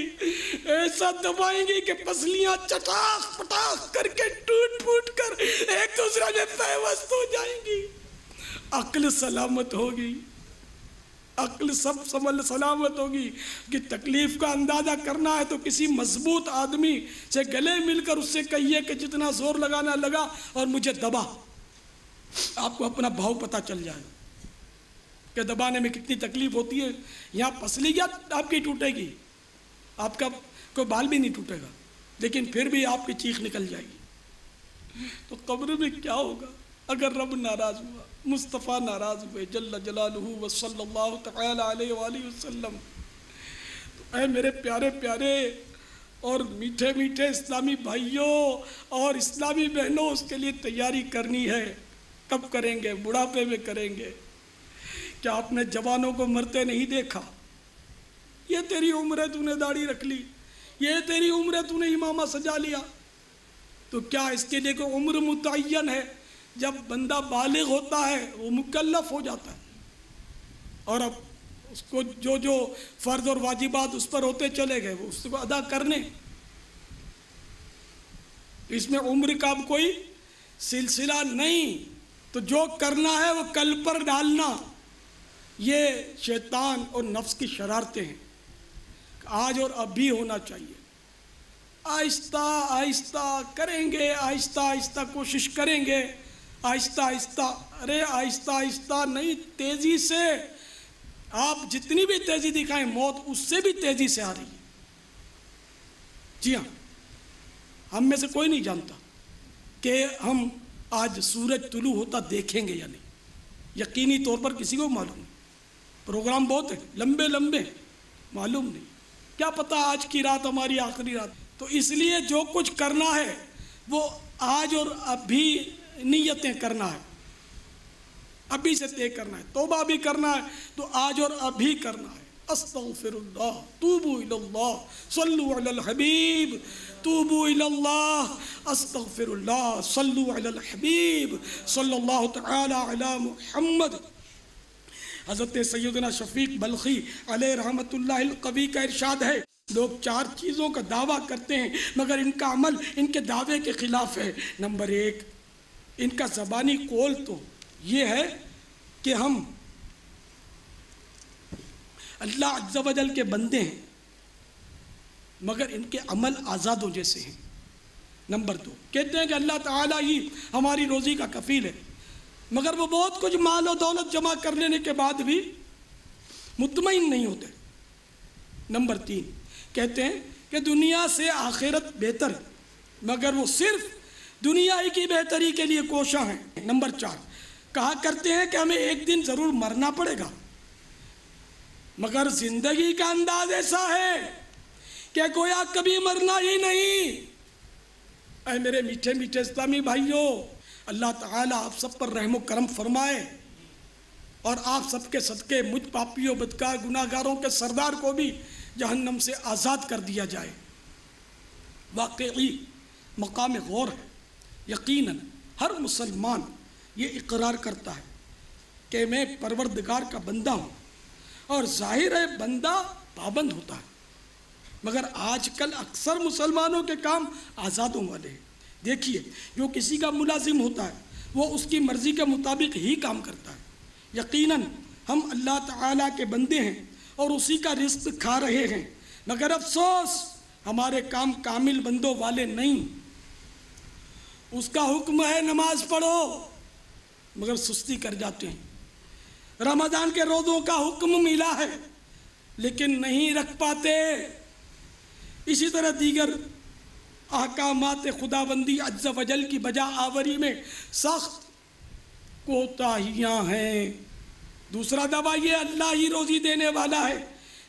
ایسا دبائیں گی کہ پسلیاں چٹاخ پٹاخ کر کے ٹوٹ پھوٹ کر ایک دوسرے میں پیوست ہو جائیں گی۔ عقل سلامت ہوگی، عقل سب سلامت ہوگی کہ تکلیف کا اندازہ کرنا ہے تو کسی مضبوط آدمی سے گلے مل کر اس سے کہیے کہ جتنا زور لگانا لگا اور مجھے دبا۔ آپ کو اپنا بھاؤ پتہ چل جائے کہ دبانے میں کتنی تکلیف ہوتی ہے۔ یہاں پسلی کیا آپ کی ٹوٹے گی، آپ کا کوئی بال بھی نہیں ٹوٹے گا، لیکن پھر بھی آپ کی چیخ نکل جائے گی۔ تو قبر میں کیا ہوگا اگر رب ناراض ہوا، مصطفیٰ ناراض ہوئے جل جلالہ و صلی اللہ تعالی علیہ وآلہ وسلم؟ تو اے میرے پیارے پیارے اور میٹھے میٹھے اسلامی بھائیوں اور اسلامی بہنوں، اس کے لیے تیاری کرنی ہے۔ کب کریں گے؟ بڑھاپے میں کریں گے۔ کیا آپ نے جوانوں کو مرتے نہیں دیکھا؟ یہ تیری عمر ہے، تو نے داڑھی رکھ لی، یہ تیری عمر ہے، تو نے امامہ سجا لیا۔ تو کیا اس کے لیے کوئی عمر متعین ہے؟ جب بندہ بالغ ہوتا ہے وہ مکلف ہو جاتا ہے، اور اب اس کو جو فرض اور واجبات اس پر ہوتے چلے گئے وہ اس کو ادا کرنے۔ اس میں عمر کا اب کوئی سلسلہ نہیں، تو جو کرنا ہے وہ کل پر ڈالنا۔ یہ شیطان اور نفس کی شرارتیں ہیں، آج اور اب بھی ہونا چاہیے۔ آہستہ آہستہ کریں گے، آہستہ آہستہ کوشش کریں گے، آہستہ آہستہ۔ ارے آہستہ آہستہ نہیں، تیزی سے۔ آپ جتنی بھی تیزی دکھائیں موت اس سے بھی تیزی سے آ رہی ہے۔ جی ہاں، ہم میں سے کوئی نہیں جانتا کہ ہم آج سورج طلوع ہوتا دیکھیں گے یا نہیں، یقینی طور پر کسی کو معلوم نہیں۔ پروگرام بہت ہیں، لمبے لمبے، معلوم نہیں، کیا پتہ آج کی رات ہماری آخری رات۔ تو اس لیے جو کچھ کرنا ہے وہ آج اور ابھی نیتیں کرنا ہے، ابھی سے طے کرنا ہے۔ توبہ بھی کرنا ہے تو آج اور ابھی کرنا ہے۔ استغفر اللہ، توبوا الی اللہ، صلوا علی الحبیب، توبوا الی اللہ، استغفر اللہ، صلوا علی الحبیب صلی اللہ تعالی علی محمد۔ حضرت سیدنا شفیق بلخی علیہ رحمت اللہ القوی کا ارشاد ہے، لوگ 4 چیزوں کا دعویٰ کرتے ہیں مگر ان کا عمل ان کے دعوے کے خلاف ہے۔ نمبر 1، ان کا زبانی قول تو یہ ہے کہ ہم اللہ عز و جل کے بندے ہیں، مگر ان کے عمل آزادوں جیسے ہیں۔ نمبر 2، کہتے ہیں کہ اللہ تعالیٰ ہی ہماری روزی کا کفیل ہے، مگر وہ بہت کچھ مال و دولت جمع کر لینے کے بعد بھی مطمئن نہیں ہوتے۔ نمبر 3، کہتے ہیں کہ دنیا سے آخرت بہتر ہے، مگر وہ صرف دنیا ہی کی بہتری کے لیے کوشاں ہیں۔ نمبر 4، کہا کرتے ہیں کہ ہمیں ایک دن ضرور مرنا پڑے گا، مگر زندگی کا انداز ایسا ہے کہ گویا کبھی مرنا ہی نہیں۔ اے میرے میٹھے میٹھے اسلامی بھائیوں، اللہ تعالیٰ آپ سب پر رحم و کرم فرمائے، اور آپ سب کے صدقے مجھ پاپیوں بدکار گناہ گاروں کے سردار کو بھی جہنم سے آزاد کر دیا جائے۔ واقعی مقام غور ہے۔ یقیناً ہر مسلمان یہ اقرار کرتا ہے کہ میں پروردگار کا بندہ ہوں، اور ظاہر ہے بندہ پابند ہوتا ہے، مگر آج کل اکثر مسلمانوں کے کام آزادوں والے ہیں۔ دیکھیے، جو کسی کا ملازم ہوتا ہے وہ اس کی مرضی کے مطابق ہی کام کرتا ہے۔ یقیناً ہم اللہ تعالیٰ کے بندے ہیں اور اسی کا رزق کھا رہے ہیں، مگر افسوس ہمارے کام کامل بندوں والے نہیں۔ اس کا حکم ہے نماز پڑھو، مگر سستی کر جاتے ہیں۔ رمضان کے روزوں کا حکم ملا ہے لیکن نہیں رکھ پاتے۔ اسی طرح دیگر احکامات خداوندی عز و جل کی بجا آوری میں سخت کوتاہیاں ہیں۔ دوسرا دعویٰ یہ اللہ ہی روزی دینے والا ہے،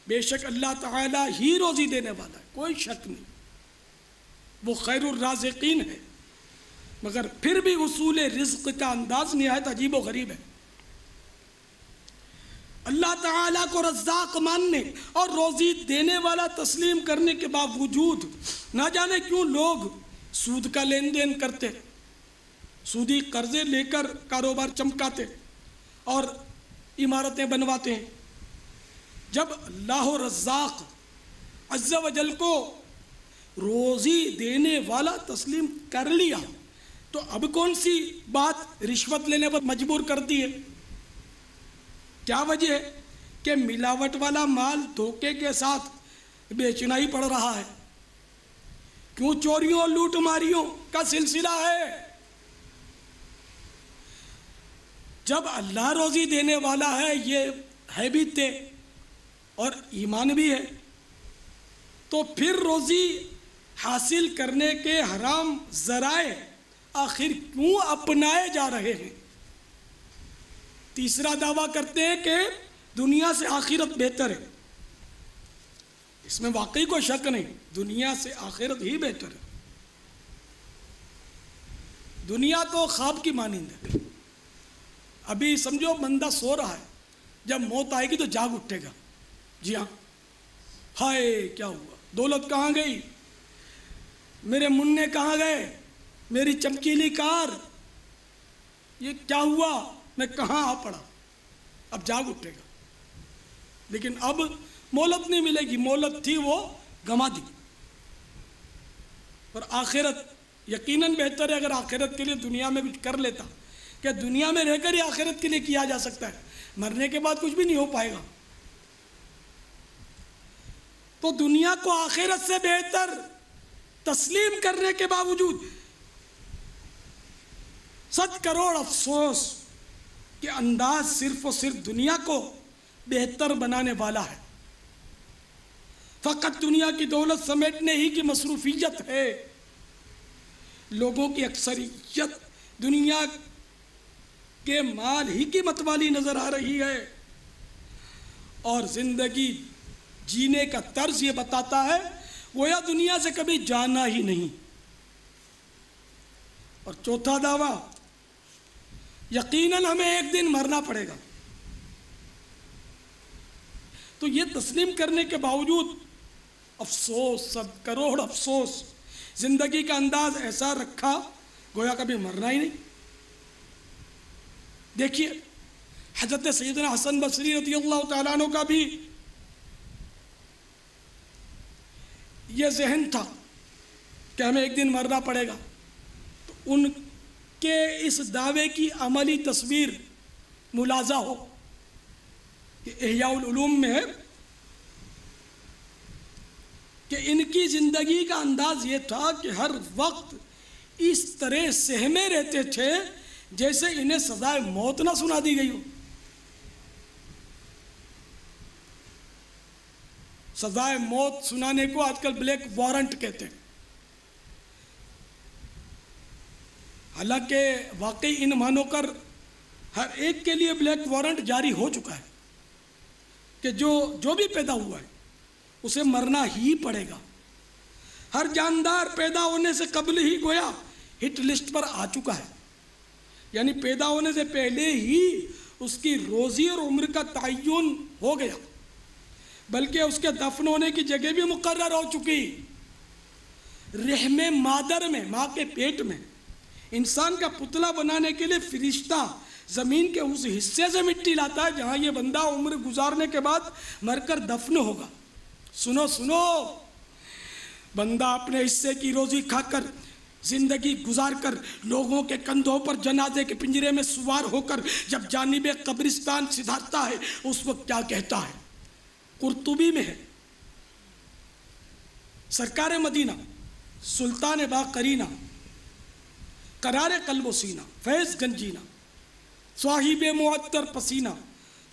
بے شک اللہ تعالیٰ ہی روزی دینے والا ہے، کوئی شک نہیں، وہ خیر الرازقین ہے، مگر پھر بھی اصول رزق کا انداز نہایت عجیب و غریب ہے۔ اللہ تعالیٰ کو رزاق ماننے اور روزی دینے والا تسلیم کرنے کے باوجود نہ جانے کیوں لوگ سود کا لین دین کرتے، سودی قرضے لے کر کاروبار چمکاتے اور عمارتیں بنواتے ہیں۔ جب اللہ رزاق عز و جل کو روزی دینے والا تسلیم کر لیا تو اب کون سی بات رشوت لینے پر مجبور کرتی ہے؟ کیا وجہ ہے کہ ملاوٹ والا مال دھوکے کے ساتھ بیچنا ہی پڑ رہا ہے؟ کیوں چوریوں اور لوٹ ماریوں کا سلسلہ ہے؟ جب اللہ روزی دینے والا ہے، یہ ہے بھی تے اور ایمان بھی ہے، تو پھر روزی حاصل کرنے کے حرام ذرائع آخر کیوں اپنائے جا رہے ہیں؟ تیسرا دعویٰ کرتے ہیں کہ دنیا سے آخرت بہتر ہے۔ اس میں واقعی کوئی شک نہیں، دنیا سے آخرت ہی بہتر ہے۔ دنیا تو خواب کی مانند ہے۔ ابھی سمجھو بندہ سو رہا ہے، جب موت آئے گی تو جاگ اٹھے گا، جی ہاں، ہائے کیا ہوا، دولت کہاں گئی، میرے منع کہاں گئے، میری چمکیلی کار، یہ کیا ہوا، میں کہاں آ پڑا، اب جاگ اٹھے گا۔ لیکن اب مہلت نہیں ملے گی، مہلت تھی وہ گما دی۔ اور آخرت یقیناً بہتر ہے اگر آخرت کے لیے دنیا میں کچھ کر لیتا، کہ دنیا میں رہ کر ہی آخرت کے لیے کیا جا سکتا ہے، مرنے کے بعد کچھ بھی نہیں ہو پائے گا۔ تو دنیا کو آخرت سے بہتر تسلیم کرنے کے باوجود 100 کروڑ افسوس کہ انداز صرف اور صرف دنیا کو بہتر بنانے والا ہے۔ فقط دنیا کی دولت سمیٹنے ہی کی مصروفیت ہے۔ لوگوں کی اکثریت دنیا کے مال ہی کی متوالی نظر آ رہی ہے، اور زندگی جینے کا طرز یہ بتاتا ہے گویا دنیا سے کبھی جانا ہی نہیں۔ اور چوتھا دعویٰ، یقیناً ہمیں ایک دن مرنا پڑے گا۔ تو یہ تسلیم کرنے کے باوجود افسوس، 100 کروڑ افسوس، زندگی کا انداز ایسا رکھا گویا کبھی مرنا ہی نہیں۔ دیکھیے حضرت سیدنا حسن بصری رضی اللہ تعالیٰ عنہ کا بھی یہ ذہن تھا کہ ہمیں ایک دن مرنا پڑے گا، تو ان کے اس دعوے کی عملی تصویر ملاحظہ ہو کہ احیاء العلوم میں ہے کہ ان کی زندگی کا انداز یہ تھا کہ ہر وقت اس طرح سہمے رہتے تھے جیسے انہیں سزائے موت نہ سنا دی گئی ہو۔ سزائے موت سنانے کو آج کل بلیک وارنٹ کہتے ہیں، حالانکہ واقعی ان معنوں کر ہر ایک کے لیے بلیک وارنٹ جاری ہو چکا ہے کہ جو بھی پیدا ہوا ہے اسے مرنا ہی پڑے گا۔ ہر جاندار پیدا ہونے سے قبل ہی گویا ہٹ لسٹ پر آ چکا ہے، یعنی پیدا ہونے سے پہلے ہی اس کی روزی اور عمر کا تعین ہو گیا، بلکہ اس کے دفن ہونے کی جگہ بھی مقرر ہو چکی۔ رحم مادر میں، ماں کے پیٹ میں انسان کا پتلا بنانے کے لیے فرشتہ زمین کے اس حصے سے مٹی لاتا ہے جہاں یہ بندہ عمر گزارنے کے بعد مر کر دفن ہوگا۔ سنو سنو، بندہ اپنے حصے کی روزی کھا کر، زندگی گزار کر، لوگوں کے کندھوں پر جنازے کے پنجرے میں سوار ہو کر جب جانب قبرستان سدھارتا ہے اس وقت کیا کہتا ہے؟ قرطبی میں ہے، سرکار مدینہ، سلطان باقرینہ، قرار قلب و سینہ، فیض گنجینہ، صاحب معطر پسینہ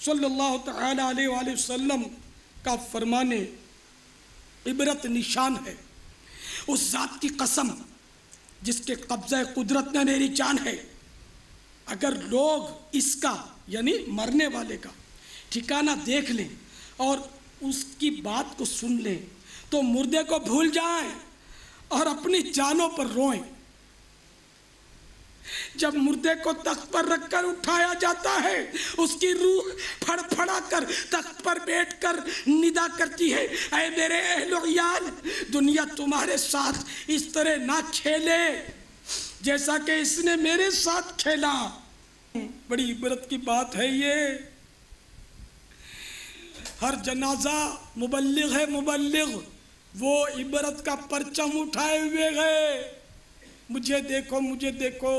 صلی اللہ تعالی علیہ وآلہ وسلم کا فرمان عبرت نشان ہے۔ اس ذات کی قسم جس کے قبضہ قدرت میں میری جان ہے، اگر لوگ اس کا یعنی مرنے والے کا ٹھکانہ دیکھ لیں اور اس کی بات کو سن لیں تو مردے کو بھول جائیں اور اپنی جانوں پر روئیں۔ جب مردے کو تخت پر رکھ کر اٹھایا جاتا ہے اس کی روح پھڑ پھڑا کر تخت پر بیٹھ کر ندا کرتی ہے، اے میرے اہل و عیال، دنیا تمہارے ساتھ اس طرح نہ کھیلے جیسا کہ اس نے میرے ساتھ کھیلا۔ بڑی عبرت کی بات ہے یہ۔ ہر جنازہ مبلغ ہے، مبلغ وہ عبرت کا پرچم اٹھائے ہوئے گئے، مجھے دیکھو مجھے دیکھو۔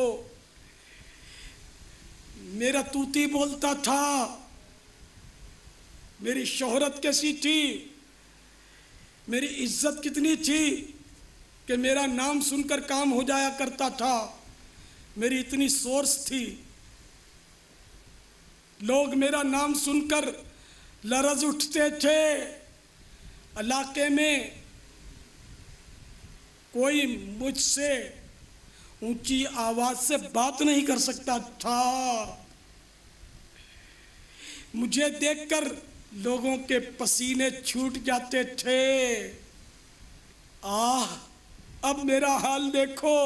میرا طوطی بولتا تھا، میری شہرت کیسی تھی، میری عزت کتنی تھی کہ میرا نام سن کر کام ہو جایا کرتا تھا، میری اتنی سورس تھی، لوگ میرا نام سن کر لرز اٹھتے تھے، علاقے میں کوئی مجھ سے اونچی آواز سے بات نہیں کر سکتا تھا۔ مجھے دیکھ کر لوگوں کے پسینے چھوٹ جاتے تھے۔ اب میرا حال دیکھو،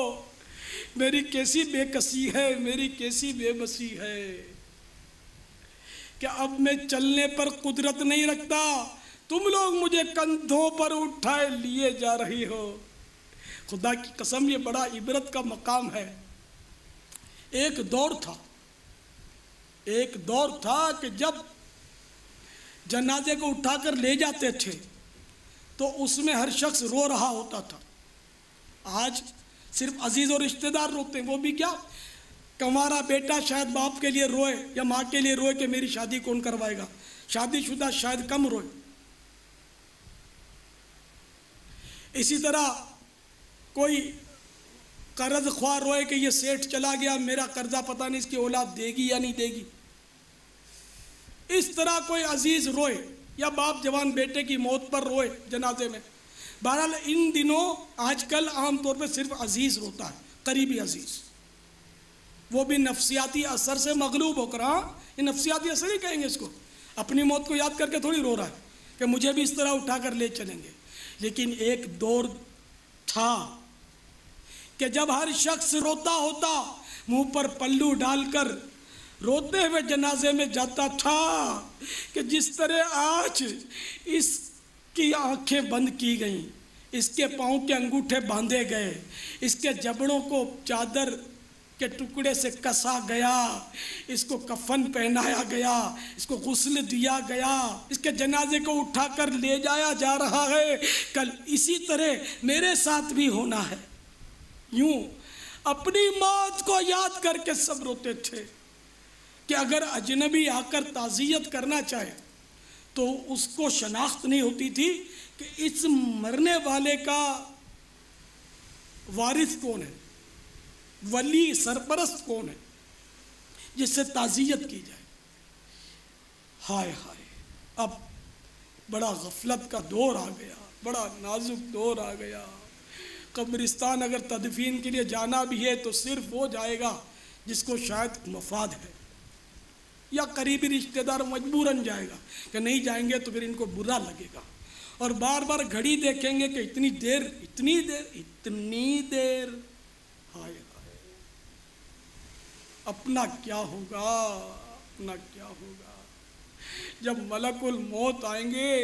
میری کیسی بے کسی ہے، میری کیسی بے بسی ہے کہ اب میں چلنے پر قدرت نہیں رکھتا، تم لوگ مجھے کندھوں پر اٹھائے لیے جا رہی ہو۔ خدا کی قسم یہ بڑا عبرت کا مقام ہے۔ ایک دور تھا کہ جب جنازے کو اٹھا کر لے جاتے تھے تو اس میں ہر شخص رو رہا ہوتا تھا۔ آج صرف عزیز اور رشتہ دار روتے ہیں، وہ بھی کیا، کنوارا بیٹا شاید باپ کے لیے روئے یا ماں کے لیے روئے کہ میری شادی کون کروائے گا، شادی شدہ شاید کم روئے۔ اسی طرح کوئی قرض خواہ روئے کہ یہ سیٹھ چلا گیا، میرا قرضہ پتہ نہیں اس کی اولاد دے گی یا نہیں دے گی۔ اس طرح کوئی عزیز روئے یا باپ جوان بیٹے کی موت پر روئے جنازے میں۔ بہرحال ان دنوں آج کل عام طور پہ صرف عزیز روتا ہے، قریبی عزیز، وہ بھی نفسیاتی اثر سے مغلوب ہو کر۔ یہ نفسیاتی اثر ہی کہیں گے اس کو، اپنی موت کو یاد کر کے تھوڑی رو رہا ہے کہ مجھے بھی اس طرح اٹھا کر لے چلیں گے۔ لیکن ایک دور تھا کہ جب ہر شخص روتا ہوتا منہ پر پلو ڈال کر روتے ہوئے جنازے میں جاتا تھا کہ جس طرح آج اس کی آنکھیں بند کی گئیں، اس کے پاؤں کے انگوٹھے باندھے گئے، اس کے جبڑوں کو چادر کے ٹکڑے سے کسا گیا، اس کو کفن پہنایا گیا، اس کو غسل دیا گیا، اس کے جنازے کو اٹھا کر لے جایا جا رہا ہے۔ کل اسی طرح میرے ساتھ بھی ہونا ہے۔ یوں اپنی موت کو یاد کر کے سب روتے تھے کہ اگر اجنبی آ کر تعزیت کرنا چاہے تو اس کو شناخت نہیں ہوتی تھی کہ اس مرنے والے کا وارث کون ہے، ولی سرپرست کون ہے جس سے تعزیت کی جائے۔ ہائے ہائے، اب بڑا غفلت کا دور آ گیا، بڑا نازک دور آ گیا۔ قبرستان اگر تدفین کے لیے جانا بھی ہے تو صرف وہ جائے گا جس کو شاید مفاد ہے، یا قریبی رشتہ دار مجبوراً جائے گا، کہ نہیں جائیں گے تو پھر ان کو برا لگے گا، اور بار بار گھڑی دیکھیں گے کہ اتنی دیر ہائے ہائے، اپنا کیا ہوگا، اپنا کیا ہوگا جب ملک الموت آئیں گے۔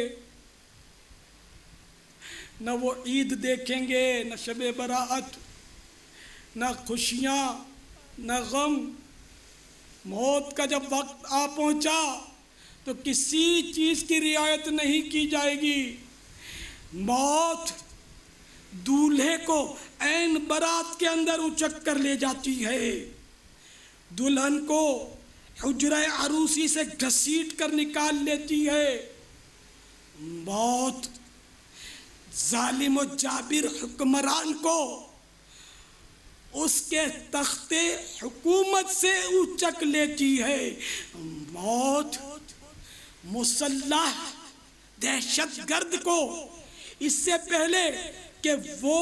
نہ وہ عید دیکھیں گے، نہ شب برات، نہ خوشیاں، نہ غم۔ موت کا جب وقت آ پہنچا تو کسی چیز کی رعایت نہیں کی جائے گی۔ موت دولہے کو عین برات کے اندر اچک کر لے جاتی ہے، دلہن کو حجرہ عروسی سے گھسیٹ کر نکال لیتی ہے۔ موت ظالم و جابر حکمران کو اس کے تخت حکومت سے اچک لیتی ہے۔ موت مسلح دہشت گرد کو اس سے پہلے کہ وہ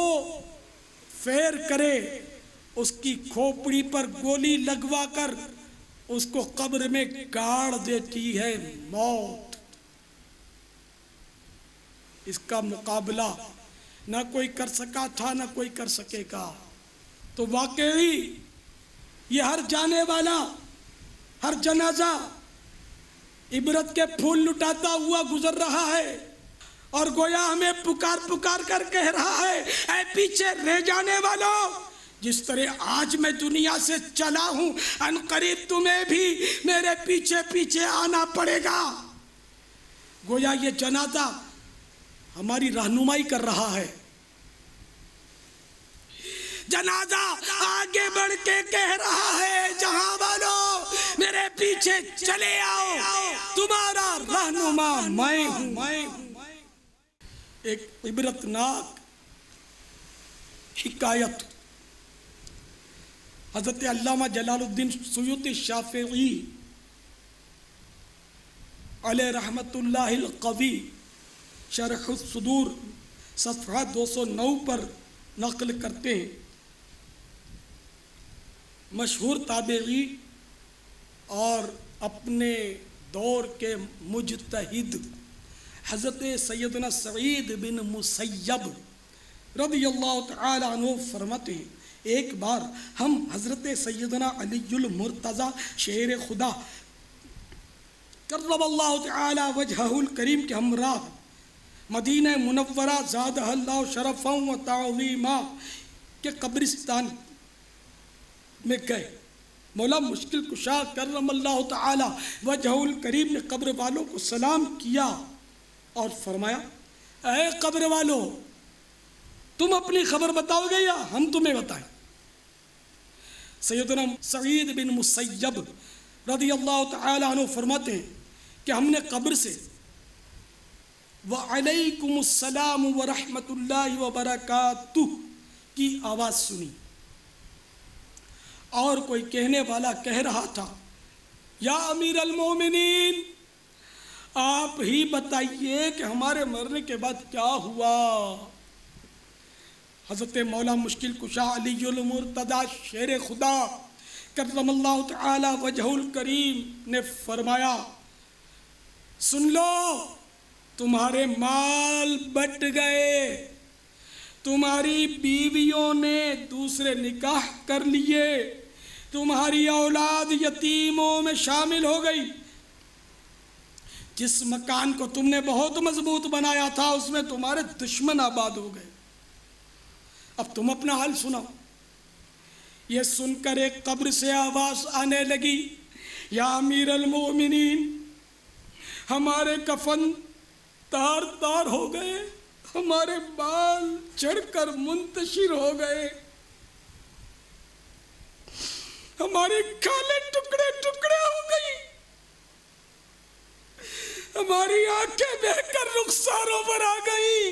فیر کرے اس کی کھوپڑی پر گولی لگوا کر اس کو قبر میں گاڑ دیتی ہے۔ موت اس کا مقابلہ نہ کوئی کر سکا تھا، نہ کوئی کر سکے گا۔ تو واقعی یہ ہر جانے والا، ہر جنازہ عبرت کے پھول لٹاتا ہوا گزر رہا ہے، اور گویا ہمیں پکار پکار کر کہہ رہا ہے، اے پیچھے رہ جانے والوں، جس طرح آج میں دنیا سے چلا ہوں، ان قریب تمہیں بھی میرے پیچھے پیچھے آنا پڑے گا۔ گویا یہ جنازہ ہماری رہنمائی کر رہا ہے۔ جنازہ آگے بڑھ کے کہہ رہا ہے، جہاں والوں میرے پیچھے چلے آؤ، تمہارا رہنما میں ہوں۔ ایک عبرتناک حکایت حضرت علامہ جلال الدین سیوطی شافعی علیہ رحمت اللہ القوی شرح الصدور صفحہ 209 پر نقل کرتے ہیں۔ مشہور تابعی اور اپنے دور کے مجتہد حضرت سیدنا سعید بن مسیب رضی اللہ تعالی عنہ فرماتے ہیں، ایک بار ہم حضرت سیدنا علی المرتضی شیر خدا کرم اللہ تعالی وجہہ الکریم کے ہمراہ مدینہ منورہ زادہ اللہ شرفا و تعظیما کے قبرستان میں گئے۔ مولا مشکل کشا کرم اللہ تعالی وجہہ الکریم نے قبر والوں کو سلام کیا اور فرمایا، اے قبر والو، تم اپنی خبر بتاؤ گے یا ہم تمہیں بتائیں؟ سیدنا سعید بن مسیب رضی اللہ تعالی عنہ فرماتے ہیں کہ ہم نے قبر سے وعلیکم السلام ورحمت اللہ وبرکاتہ کی آواز سنی، اور کوئی کہنے والا کہہ رہا تھا، یا امیر المومنین، آپ ہی بتائیے کہ ہمارے مرنے کے بعد کیا ہوا؟ حضرت مولا مشکل کشا علی المرتضی شیر خدا کرم اللہ تعالی وجہ الکریم نے فرمایا، سن لو، تمہارے مال بٹ گئے، تمہاری بیویوں نے دوسرے نکاح کر لیے، تمہاری اولاد یتیموں میں شامل ہو گئی، جس مکان کو تم نے بہت مضبوط بنایا تھا اس میں تمہارے دشمن آباد ہو گئے، اب تم اپنا حال سناؤ۔ یہ سن کر ایک قبر سے آواز آنے لگی، یا امیر المومنین، ہمارے کفن تار تار ہو گئے، ہمارے بال جھڑ کر منتشر ہو گئے، ہماری کھالیں ٹکڑے ٹکڑے ہو گئی، ہماری آنکھیں بہ کر رخساروں پر آ گئی،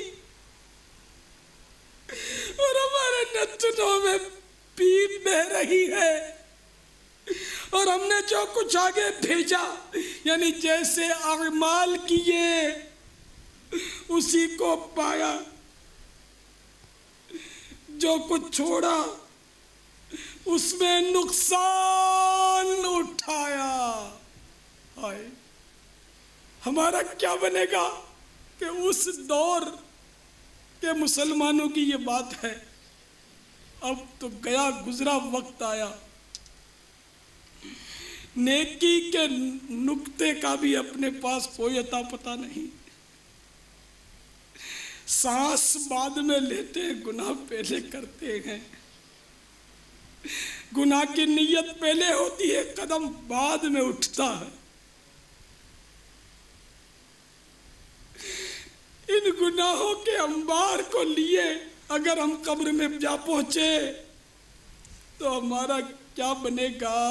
اور ہمارے نتنوں میں پیپ بہ رہی ہے، اور ہم نے جو کچھ آگے بھیجا، یعنی جیسے اعمال کیے اسی کو پایا، جو کچھ چھوڑا اس میں نقصان اٹھایا۔ ہائے، ہمارا کیا بنے گا کہ اس دور کے مسلمانوں کی یہ بات ہے۔ اب تو گیا گزرا وقت آیا، نیکی کے نقطے کا بھی اپنے پاس کوئی عطا پتہ نہیں، سانس بعد میں لیتے ہیں، گناہ پہلے کرتے ہیں، گناہ کی نیت پہلے ہوتی ہے، قدم بعد میں اٹھتا ہے۔ ان گناہوں کے انبار کو لیے اگر ہم قبر میں جا پہنچے تو ہمارا کیا بنے گا،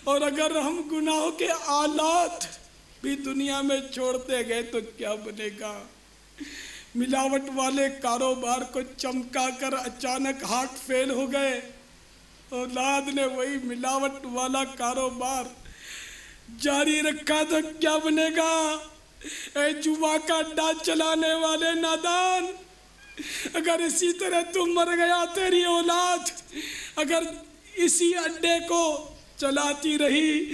اور اگر ہم گناہوں کے آلات بھی دنیا میں چھوڑتے گئے تو کیا بنے گا۔ ملاوٹ والے کاروبار کو چمکا کر اچانک ہارٹ فیل ہو گئے، اولاد نے وہی ملاوٹ والا کاروبار جاری رکھا تو کیا بنے گا۔ اے جوا کا اڈا چلانے والے نادان، اگر اسی طرح تم مر گیا، تیری اولاد اگر اسی اڈے کو چلاتی رہی،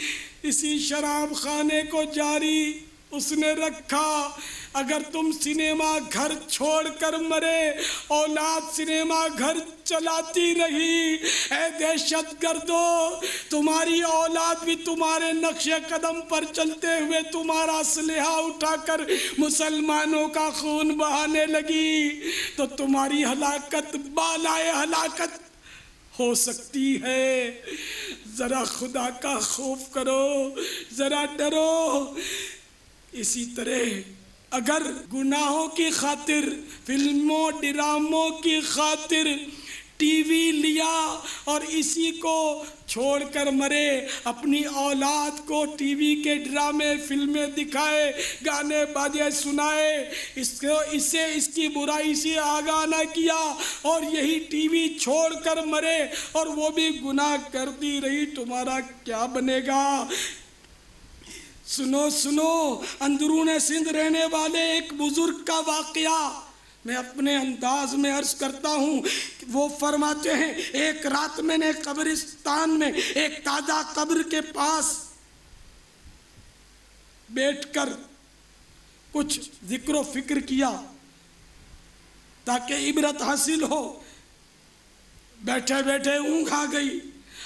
اسی شراب خانے کو جاری اس نے رکھا. اگر تم سنیما گھر چھوڑ کر مرے، اولاد سنیما گھر چلاتی رہی. اے دہشت گردو، تمہاری اولاد بھی تمہارے نقش قدم پر چلتے ہوئے تمہارا اسلحہ اٹھا کر مسلمانوں کا خون بہانے لگی تو تمہاری ہلاکت بالائے ہلاکت ہو سکتی ہے. ذرا خدا کا خوف کرو، ذرا ڈرو. اسی طرح اگر گناہوں کی خاطر، فلموں ڈراموں کی خاطر ٹی وی لیا اور اسی کو چھوڑ کر مرے، اپنی اولاد کو ٹی وی کے ڈرامے فلمیں دکھائے، گانے باجے سنائے، اسے اس کی برائی سے آگاہ نہ کیا اور یہی ٹی وی چھوڑ کر مرے اور وہ بھی گناہ کرتی رہی، تمہارا کیا بنے گا؟ سنو اندرون سندھ رہنے والے ایک بزرگ کا واقعہ میں اپنے انداز میں عرض کرتا ہوں. وہ فرماتے ہیں ایک رات میں نے قبرستان میں ایک تازہ قبر کے پاس بیٹھ کر کچھ ذکر و فکر کیا تاکہ عبرت حاصل ہو. بیٹھے بیٹھے اونگھ آ گئی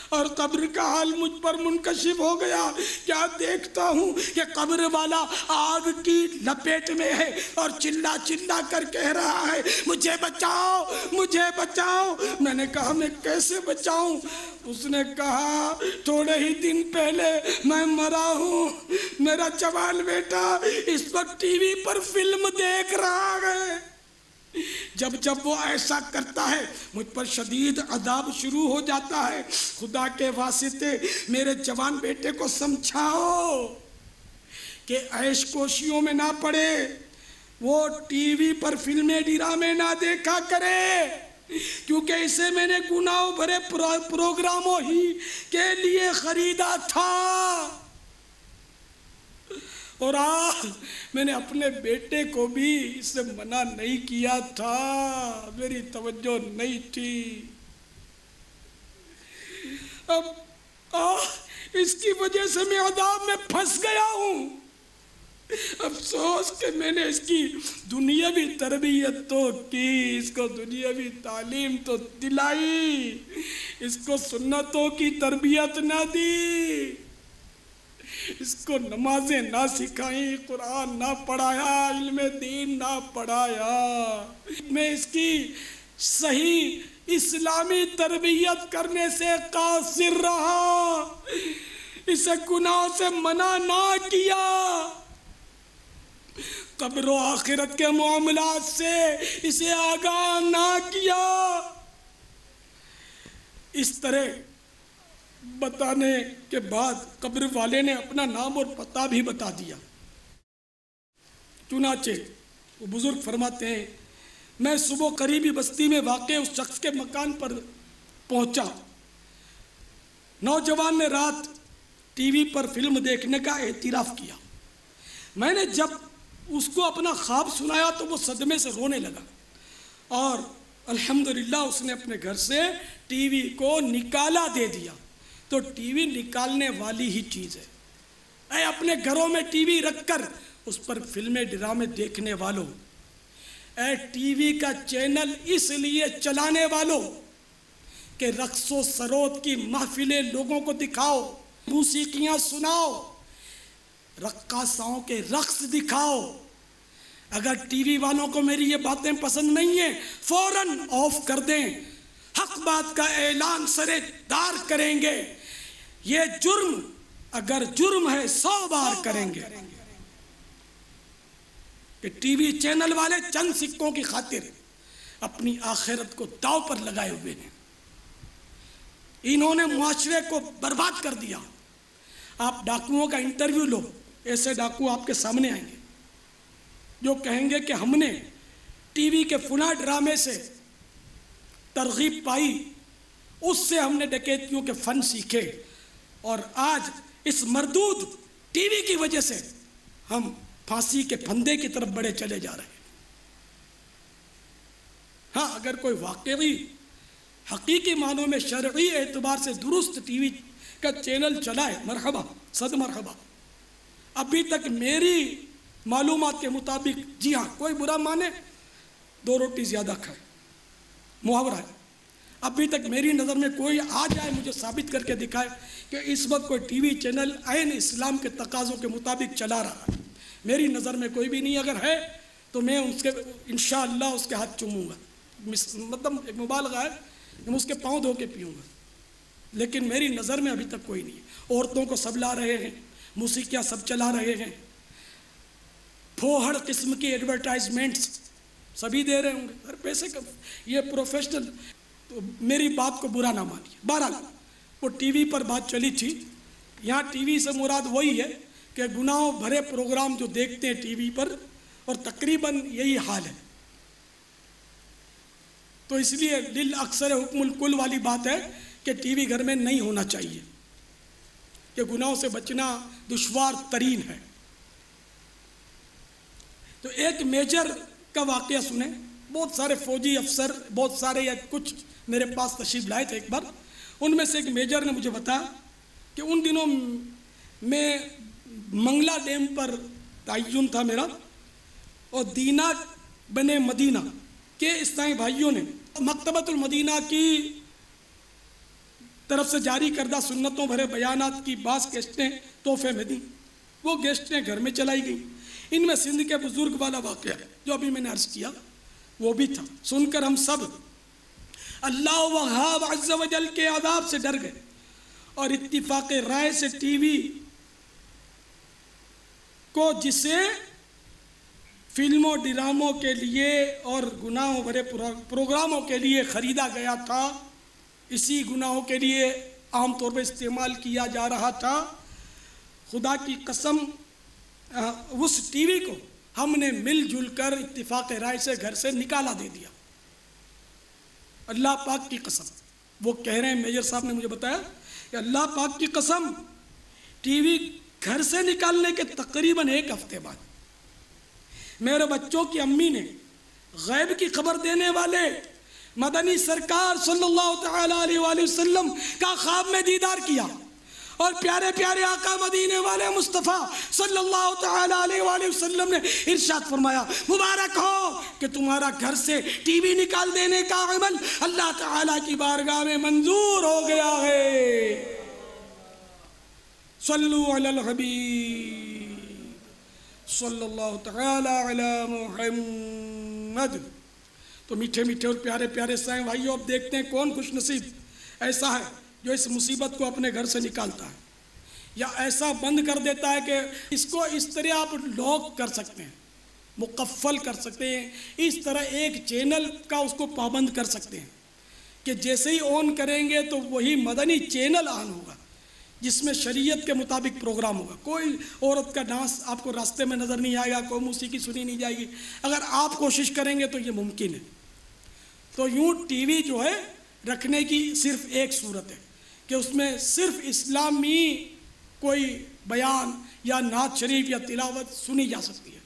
اور قبر کا حال مجھ پر منکشف ہو گیا. کیا دیکھتا ہوں کہ قبر والا آگ کی لپیٹ میں ہے اور چلا چلا کر کہہ رہا ہے مجھے بچاؤ، مجھے بچاؤ. میں نے کہا میں کیسے بچاؤں؟ اس نے کہا تھوڑے ہی دن پہلے میں مرا ہوں، میرا جوان بیٹا اس وقت ٹی وی پر فلم دیکھ رہا ہے. جب وہ ایسا کرتا ہے مجھ پر شدید عذاب شروع ہو جاتا ہے. خدا کے واسطے میرے جوان بیٹے کو سمجھاؤ کہ عیش کوشیوں میں نہ پڑے، وہ ٹی وی پر فلمیں ڈرامے نہ دیکھا کرے، کیونکہ اسے میں نے گناہوں بھرے پروگراموں ہی کے لیے خریدا تھا. اور میں نے اپنے بیٹے کو بھی اس سے منع نہیں کیا تھا، میری توجہ نہیں تھی. اب اس کی وجہ سے میں عذاب میں پھنس گیا ہوں. افسوس کہ میں نے اس کی دنیاوی تربیت تو کی، اس کو دنیاوی تعلیم تو دلائی، اس کو سنتوں کی تربیت نہ دی، اس کو نمازیں نہ سکھائیں، قرآن نہ پڑھایا، علم دین نہ پڑھایا. میں اس کی صحیح اسلامی تربیت کرنے سے قاصر رہا، اسے گناہوں سے منع نہ کیا، قبر و آخرت کے معاملات سے اسے آگاہ نہ کیا. اس طرح بتانے کے بعد قبر والے نے اپنا نام اور پتہ بھی بتا دیا. چنانچہ وہ بزرگ فرماتے ہیں میں صبح قریبی بستی میں واقع اس شخص کے مکان پر پہنچا. نوجوان نے رات ٹی وی پر فلم دیکھنے کا اعتراف کیا. میں نے جب اس کو اپنا خواب سنایا تو وہ صدمے سے رونے لگا اور الحمدللہ اس نے اپنے گھر سے ٹی وی کو نکالا دے دیا. تو ٹی وی نکالنے والی ہی چیز ہے. اے اپنے گھروں میں ٹی وی رکھ کر اس پر فلمیں ڈرامے دیکھنے والوں، اے ٹی وی کا چینل اس لیے چلانے والوں کہ رقص و سرود کی محفلیں لوگوں کو دکھاؤ، موسیقیاں سناؤ، رقاصاؤں کے رقص دکھاؤ. اگر ٹی وی والوں کو میری یہ باتیں پسند نہیں ہیں فوراً آف کر دیں. حق بات کا اعلان سرے دار کریں گے. یہ جرم اگر جرم ہے 100 بار کریں گے. کہ ٹی وی چینل والے چند سکوں کی خاطر اپنی آخرت کو داؤ پر لگائے ہوئے ہیں. انہوں نے معاشرے کو برباد کر دیا. آپ ڈاکوؤں کا انٹرویو لو، ایسے ڈاکو آپ کے سامنے آئیں گے جو کہیں گے کہ ہم نے ٹی وی کے فلاں ڈرامے سے ترغیب پائی، اس سے ہم نے ڈکیتیوں کے فن سیکھے اور آج اس مردود ٹی وی کی وجہ سے ہم پھانسی کے پھندے کی طرف بڑھے چلے جا رہے ہیں. ہاں اگر کوئی واقعی حقیقی معنوں میں شرعی اعتبار سے درست ٹی وی کا چینل چلائے مرحبا، صد مرحبا. ابھی تک میری معلومات کے مطابق جی ہاں کوئی برا مانے 2 روٹی زیادہ کھائے، محاورہ ہے۔ ابھی تک میری نظر میں کوئی آ جائے مجھے ثابت کر کے دکھائے کہ اس وقت کوئی ٹی وی چینل عین اسلام کے تقاضوں کے مطابق چلا رہا ہے، میری نظر میں کوئی بھی نہیں۔ اگر ہے تو میں اس کے انشاءاللہ اس کے ہاتھ چوموں گا، مطلب ایک مبالغہ ہے، میں اس کے پاؤں دھو کے پیوں گا، لیکن میری نظر میں ابھی تک کوئی نہیں ہے۔ عورتوں کو سب لا رہے ہیں، موسیقیاں سب چلا رہے ہیں، پھوہڑ قسم کی ایڈورٹائزمنٹس سبھی دے رہے ہوں گے، ہر پیسے کا یہ پروفیشنل۔ تو میری بات کو برا نہ مانیے۔ بہرحال وہ ٹی وی پر بات چلی تھی، یہاں ٹی وی سے مراد وہی ہے کہ گناہوں بھرے پروگرام جو دیکھتے ہیں ٹی وی پر، اور تقریباً یہی حال ہے۔ تو اس لیے للأکثر حکم الکل والی بات ہے کہ ٹی وی گھر میں نہیں ہونا چاہیے، کہ گناہوں سے بچنا دشوار ترین ہے۔ تو ایک میجر کا واقعہ سنیں، بہت سارے فوجی افسر، بہت سارے یا کچھ میرے پاس تشریف لائے تھے ایک بار، ان میں سے ایک میجر نے مجھے بتایا کہ ان دنوں میں منگلا ڈیم پر تعین تھا میرا، اور دینا بن مدینہ کے اسلامی بھائیوں نے مکتبۃ المدینہ کی طرف سے جاری کردہ سنتوں بھرے بیانات کی بعض کیسٹیں تحفے میں دیں، وہ کیسٹیں گھر میں چلائی گئیں۔ ان میں سندھ کے بزرگ والا واقعہ جو ابھی میں نے عرض کیا وہ بھی تھا، سن کر ہم سب اللہ وہاب عز و جل کے عذاب سے ڈر گئے، اور اتفاق رائے سے ٹی وی کو جسے فلموں ڈراموں کے لیے اور گناہوں بھرے پروگراموں کے لیے خریدا گیا تھا، اسی گناہوں کے لیے عام طور پر استعمال کیا جا رہا تھا، خدا کی قسم اس ٹی وی کو ہم نے مل جل کر اتفاق رائے سے گھر سے نکالا دے دیا۔ اللہ پاک کی قسم، وہ کہہ رہے ہیں میجر صاحب نے مجھے بتایا کہ اللہ پاک کی قسم ٹی وی گھر سے نکالنے کے تقریباً 1 ہفتے بعد میرے بچوں کی امی نے غیب کی خبر دینے والے مدنی سرکار صلی اللہ تعالی علیہ وآلہ وسلم کا خواب میں دیدار کیا، اور پیارے پیارے آقا مدینے والے مصطفیٰ صلی اللہ تعالی علیہ وآلہ وسلم نے ارشاد فرمایا مبارک ہو کہ تمہارا گھر سے ٹی وی نکال دینے کا عمل اللہ تعالی کی بارگاہ میں منظور ہو گیا ہے۔ صلو علی الحبیب صلی اللہ تعالی علی محمد۔ تو میٹھے میٹھے اور پیارے پیارے سائیں بھائیو، اب دیکھتے ہیں کون خوش نصیب ایسا ہے جو اس مصیبت کو اپنے گھر سے نکالتا ہے، یا ایسا بند کر دیتا ہے کہ اس کو اس طرح آپ لاک کر سکتے ہیں، مقفل کر سکتے ہیں، اس طرح ایک چینل کا اس کو پابند کر سکتے ہیں کہ جیسے ہی آن کریں گے تو وہی مدنی چینل آن ہوگا جس میں شریعت کے مطابق پروگرام ہوگا۔ کوئی عورت کا ڈانس آپ کو راستے میں نظر نہیں آئے گا، کوئی موسیقی سنی نہیں جائے گی۔ اگر آپ کوشش کریں گے تو یہ ممکن ہے۔ تو یوں ٹی وی جو ہے رکھنے کی صرف ایک صورت ہے کہ اس میں صرف اسلامی کوئی بیان یا نعت شریف یا تلاوت سنی جا سکتی ہے،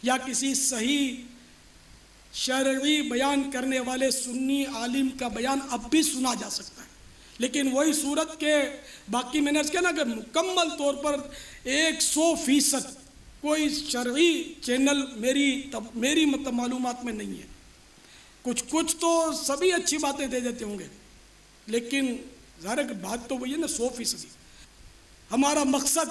یا کسی صحیح شرعی بیان کرنے والے سنی عالم کا بیان اب بھی سنا جا سکتا ہے، لیکن وہی صورت کے باقی میں نے عرض کیا نا کہ مکمل طور پر 100% کوئی شرعی چینل میری معلومات میں نہیں ہے۔ کچھ تو سبھی اچھی باتیں دے دیتے ہوں گے، لیکن ظاہر ہے کہ بات تو وہی ہے نا 100%۔ ہمارا مقصد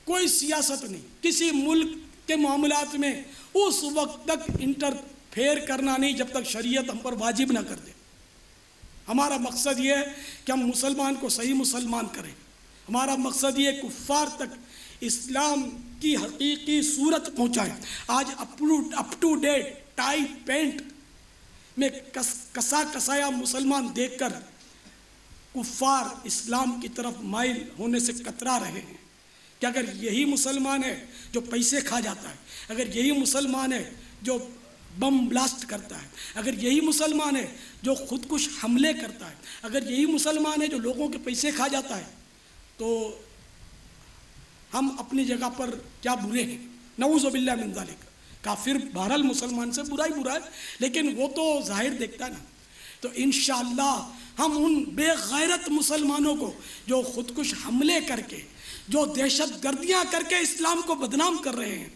کوئی سیاست نہیں، کسی ملک کے معاملات میں اس وقت تک انٹرفیئر کرنا نہیں جب تک شریعت ہم پر واجب نہ کر دے۔ ہمارا مقصد یہ ہے کہ ہم مسلمان کو صحیح مسلمان کریں، ہمارا مقصد یہ کفار تک اسلام کی حقیقی صورت پہنچائیں۔ آج up to date tie pant میں کسا کسایا مسلمان دیکھ کر کفار اسلام کی طرف مائل ہونے سے کترا رہے ہیں کہ اگر یہی مسلمان ہے جو پیسے کھا جاتا ہے، اگر یہی مسلمان ہے جو بم بلاسٹ کرتا ہے، اگر یہی مسلمان ہے جو خودکش حملے کرتا ہے، اگر یہی مسلمان ہے جو لوگوں کے پیسے کھا جاتا ہے، تو ہم اپنی جگہ پر کیا برے ہیں، نعوذ باللہ من ذالک۔ کافر بہرحال مسلمان سے برا ہی برا ہے، لیکن وہ تو ظاہر دیکھتا ہے نا۔ تو انشاءاللہ ہم ان بے غیرت مسلمانوں کو جو خودکش حملے کر کے جو دہشت گردیاں کر کے اسلام کو بدنام کر رہے ہیں،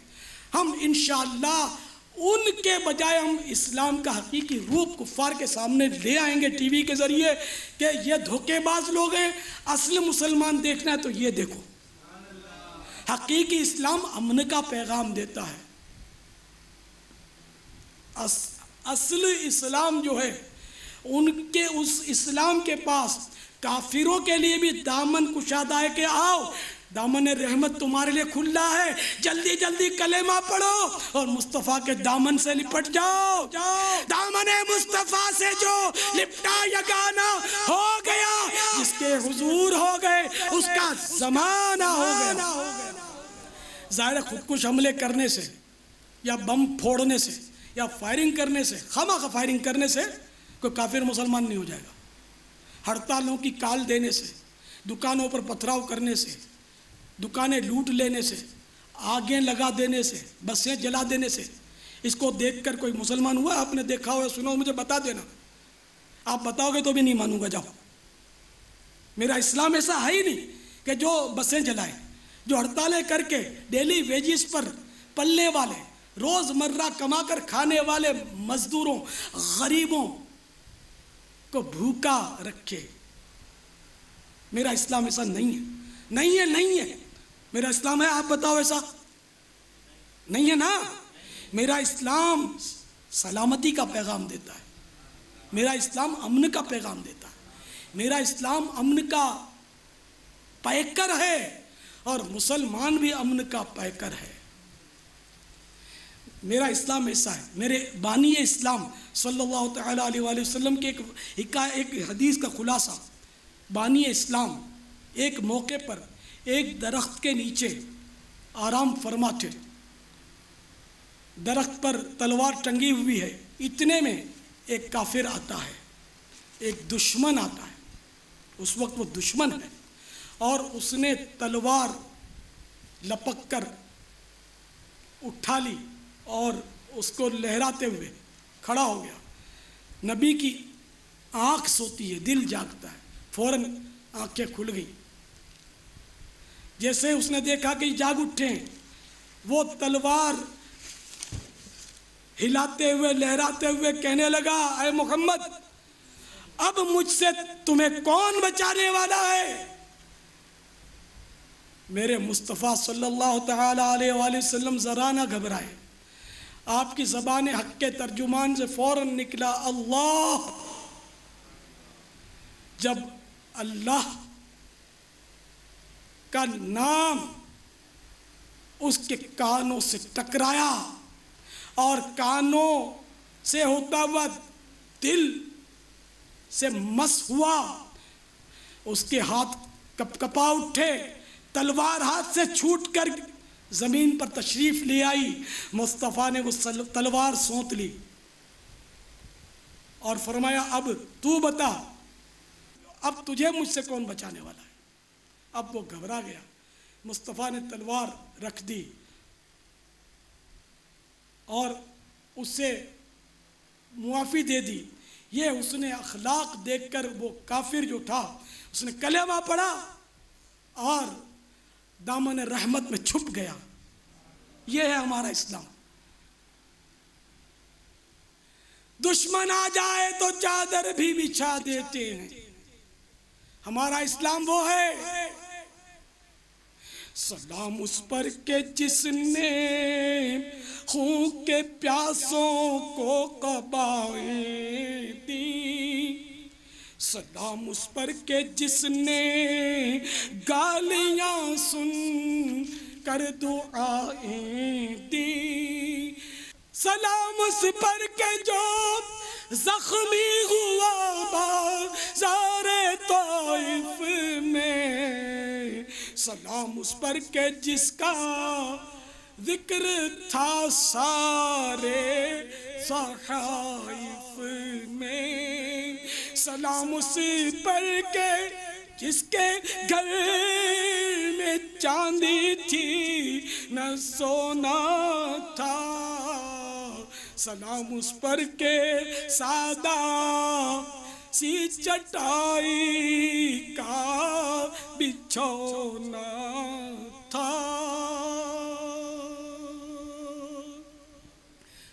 ہم انشاءاللہ ان کے بجائے ہم اسلام کا حقیقی روپ کفار کے سامنے لے آئیں گے ٹی وی کے ذریعے کہ یہ دھوکے باز لوگ ہیں، اصل مسلمان دیکھنا ہے تو یہ دیکھو۔ حقیقی اسلام امن کا پیغام دیتا ہے۔ اصل اسلام جو ہے ان کے اس اسلام کے پاس کافروں کے لیے بھی دامن کشادہ ہے کہ آؤ، دامن رحمت تمہارے لیے کھلا ہے، جلدی جلدی کلمہ پڑھو اور مصطفیٰ کے دامن سے لپٹ جاؤ۔ دامن مصطفیٰ سے جو لپٹا یگانہ ہو گیا، جس کے حضور ہو گئے اس کا زمانہ ہو گیا۔ ظاہر ہے خودکش حملے کرنے سے یا بم پھوڑنے سے یا فائرنگ کرنے سے، خواہ فائرنگ کرنے سے کوئی کافر مسلمان نہیں ہو جائے گا۔ ہڑتالوں کی کال دینے سے، دکانوں پر پتھراؤ کرنے سے، دکانیں لوٹ لینے سے، آگیں لگا دینے سے، بسیں جلا دینے سے، اس کو دیکھ کر کوئی مسلمان ہوا؟ آپ نے دیکھا ہوا سنا ہو مجھے بتا دینا۔ آپ بتاؤ گے تو بھی نہیں مانوں گا۔ جاؤ، میرا اسلام ایسا ہے ہی نہیں کہ جو بسیں جلائے، جو ہڑتالیں کر کے ڈیلی ویجز پر پلنے والے، روز مرہ کما کر کھانے والے مزدوروں، غریبوں کو بھوکا رکھے۔ میرا اسلام ایسا نہیں ہے، نہیں ہے، نہیں ہے۔ میرا اسلام ہے، آپ بتاؤ ایسا نہیں ہے نا؟ میرا اسلام سلامتی کا پیغام دیتا ہے، میرا اسلام امن کا پیغام دیتا ہے، میرا اسلام امن کا پیکر ہے اور مسلمان بھی امن کا پیکر ہے۔ میرا اسلام ایسا ہے۔ میرے بانی اسلام صلی اللہ تعالیٰ علیہ وآلہ وسلم کے ایک حدیث کا خلاصہ، بانی اسلام ایک موقع پر ایک درخت کے نیچے آرام فرما تھے۔ درخت پر تلوار ٹنگی ہوئی ہے، اتنے میں ایک کافر آتا ہے، ایک دشمن آتا ہے۔ اس وقت وہ دشمن ہے اور اس نے تلوار لپک کر اٹھا لی اور اس کو لہراتے ہوئے کھڑا ہو گیا۔ نبی کی آنکھ سوتی ہے، دل جاگتا ہے، فوراً آنکھیں کھل گئیں۔ جیسے اس نے دیکھا کہ جاگ اٹھے ہیں، وہ تلوار ہلاتے ہوئے لہراتے ہوئے کہنے لگا، اے محمد، اب مجھ سے تمہیں کون بچانے والا ہے؟ میرے مصطفیٰ صلی اللہ تعالیٰ علیہ وآلہ وسلم ذرا نہ گھبرائے۔ آپ کی زبان حق کے ترجمان سے فوراً نکلا اللہ۔ جب اللہ کا نام اس کے کانوں سے ٹکرایا اور کانوں سے ہوتا ہوا دل سے مس ہوا، اس کے ہاتھ کپ کپا اٹھے، تلوار ہاتھ سے چھوٹ کر زمین پر تشریف لے آئی۔ مصطفیٰ نے وہ تلوار سونت لی اور فرمایا، اب تو بتا، اب تجھے مجھ سے کون بچانے والا ہے؟ اب وہ گھبرا گیا۔ مصطفیٰ نے تلوار رکھ دی اور اسے معافی دے دی۔ یہ اس نے اخلاق دیکھ کر وہ کافر جو تھا اس نے کلمہ پڑھا اور دامن رحمت میں چھپ گیا۔ یہ ہے ہمارا اسلام۔ دشمن آ جائے تو چادر بھی بچھا دیتے ہیں، ہمارا اسلام وہ ہے۔ سلام اس پر کہ جس نے خون کے پیاسوں کو قبائیں دی، سلام اس پر کہ جس نے گالیاں سن کر دعائیں دی، سلام اس پر کہ جو زخمی ہوا بازار طائف میں، سلام اس پر کہ جس کا ذکر تھا سارے صحائف میں، سلام اس پر کہ جس کے گھر میں چاندی تھی نہ سونا تھا، سلام اس پر کہ سادہ سی چٹائی کا بچھونا تھا۔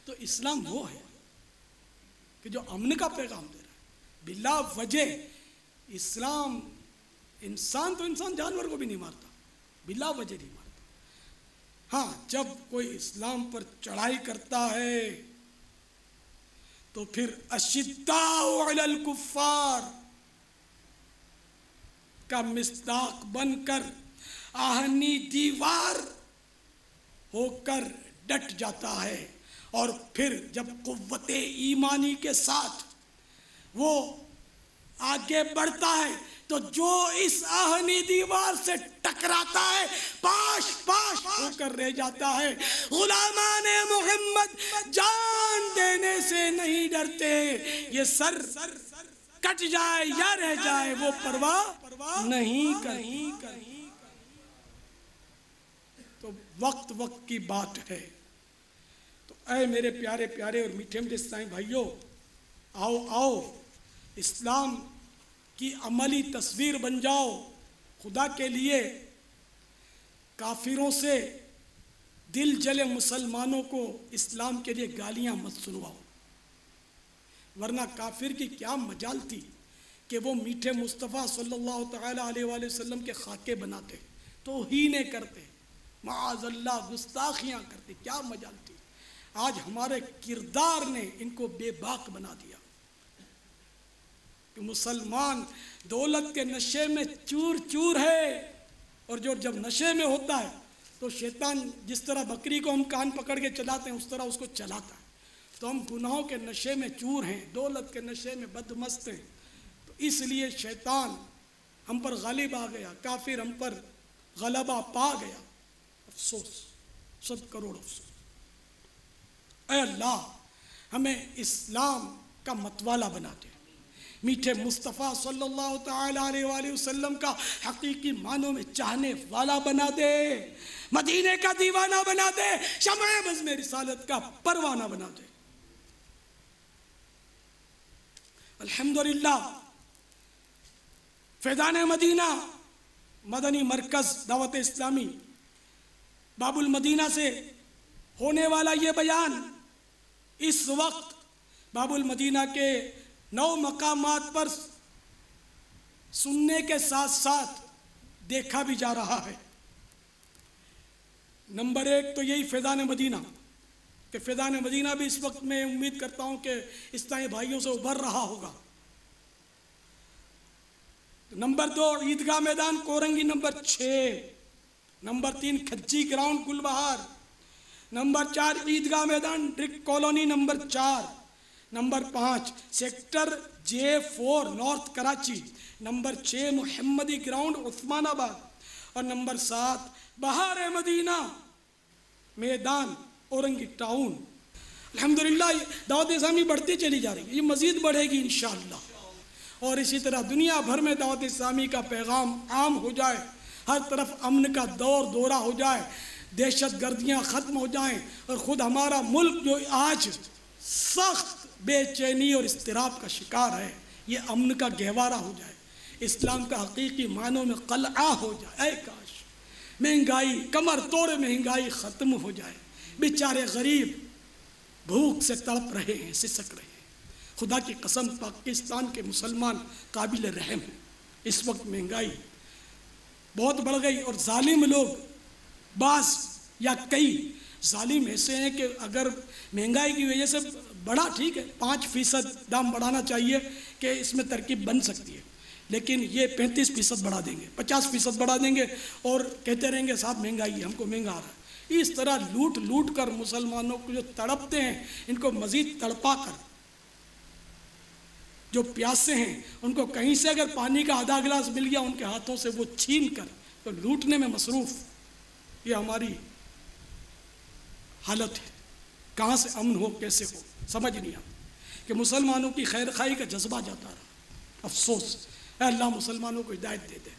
تو اسلام وہ ہے کہ جو امن کا پیغام دے رہا ہے بلا وجہ۔ اسلام انسان تو انسان جانور کو بھی نہیں مارتا، بلا وجہ نہیں مارتا۔ ہاں جب کوئی اسلام پر چڑھائی کرتا ہے تو پھر اشداء علی الکفار کا مصداق بن کر آہنی دیوار ہو کر ڈٹ جاتا ہے، اور پھر جب قوت ایمانی کے ساتھ وہ آگے بڑھتا ہے تو جو اس آہنی دیوار سے ٹکراتا ہے پاش پاش ہو کر رہ جاتا ہے۔ غلامان محمد جان دینے سے نہیں ڈرتے، یہ سر کٹ جائے یا رہ جائے وہ پرواہ نہیں کرتے۔ تو وقت کی بات ہے۔ تو اے میرے پیارے پیارے اور میٹھے میٹھے اسلامی بھائیوں، آؤ اسلام کی عملی تصویر بن جاؤ۔ خدا کے لیے کافروں سے دل جلے مسلمانوں کو اسلام کے لیے گالیاں مت سنواؤ، ورنہ کافر کی کیا مجال تھی کہ وہ میٹھے مصطفیٰ صلی اللہ تعالیٰ علیہ وآلہ وسلم کے خاکے بناتے، توہینیں کرتے، معاذ اللہ گستاخیاں کرتے، کیا مجال تھی۔ آج ہمارے کردار نے ان کو بے باک بنا دیا کہ مسلمان دولت کے نشے میں چور چور ہے، اور جب نشے میں ہوتا ہے تو شیطان جس طرح بکری کو ہم کان پکڑ کے چلاتے ہیں اس طرح اس کو چلاتا ہے۔ تو ہم گناہوں کے نشے میں چور ہیں، دولت کے نشے میں بدمست ہیں، تو اس لیے شیطان ہم پر غالب آ گیا، کافر ہم پر غلبہ پا گیا۔ افسوس، 100 کروڑ افسوس۔ اے اللہ ہمیں اسلام کا متوالا بنا دے، میٹھے مصطفیٰ صلی اللہ تعالیٰ علیہ وآلہ وسلم کا حقیقی معنوں میں چاہنے والا بنا دے، مدینے کا دیوانہ بنا دے، شمع بزم رسالت کا پروانہ بنا دے۔ الحمدللہ فیضان مدینہ مدنی مرکز دعوت اسلامی باب المدینہ سے ہونے والا یہ بیان اس وقت باب المدینہ کے 9 مقامات پر سننے کے ساتھ ساتھ دیکھا بھی جا رہا ہے۔ نمبر 1 تو یہی فیضان مدینہ، کہ فیضان مدینہ بھی اس وقت میں امید کرتا ہوں کہ اسلامی بھائیوں سے ابھر رہا ہوگا۔ Number 2 Eidgah Maidan Korangi number 6، number 3 Khajji ground Gul Bahar, number 4 Eidgah Maidan Drigh colony number 4، number 5 sector J4 North Karachi, number 6 Muhammadi ground عثمان آباد، اور نمبر 7 بہار مدینہ میدان اورنگی ٹاؤن۔ الحمدللہ دعوت اسلامی بڑھتی چلی جا رہی ہے، یہ مزید بڑھے گی انشاءاللہ، اور اسی طرح دنیا بھر میں دعوت اسلامی کا پیغام عام ہو جائے، ہر طرف امن کا دورہ ہو جائے، دہشت گردیاں ختم ہو جائیں، اور خود ہمارا ملک جو آج سخت بے چینی اور اضطراب کا شکار ہے یہ امن کا گہوارہ ہو جائے، اسلام کا حقیقی معنوں میں قلعہ ہو جائے۔ اے کاش مہنگائی، کمر توڑ مہنگائی ختم ہو جائے، بیچارے غریب بھوک سے تڑپ رہے ہیں، سسک رہے ہیں۔ خدا کی قسم پاکستان کے مسلمان قابل رحم ہیں، اس وقت مہنگائی بہت بڑھ گئی، اور ظالم لوگ بعض یا کئی ظالم ایسے ہیں کہ اگر مہنگائی کی وجہ سے بڑھا ٹھیک ہے، 5% دام بڑھانا چاہیے کہ اس میں ترکیب بن سکتی ہے، لیکن یہ 35% بڑھا دیں گے، 50% بڑھا دیں گے، اور کہتے رہیں گے صاحب مہنگائی ہے، ہم کو مہنگا آ رہا ہے۔ اس طرح لوٹ لوٹ کر مسلمانوں کو جو تڑپتے ہیں ان کو مزید تڑپا کر، جو پیاسے ہیں ان کو کہیں سے اگر پانی کا آدھا گلاس مل گیا ان کے ہاتھوں سے وہ چھین کر تو لوٹنے میں مصروف، یہ ہماری حالت ہے۔ کہاں سے امن ہو، کیسے ہو، سمجھ نہیں آتا کہ مسلمانوں کی خیر خواہی کا جذبہ جاتا رہا۔ افسوس، اے اللہ مسلمانوں کو ہدایت دے دے۔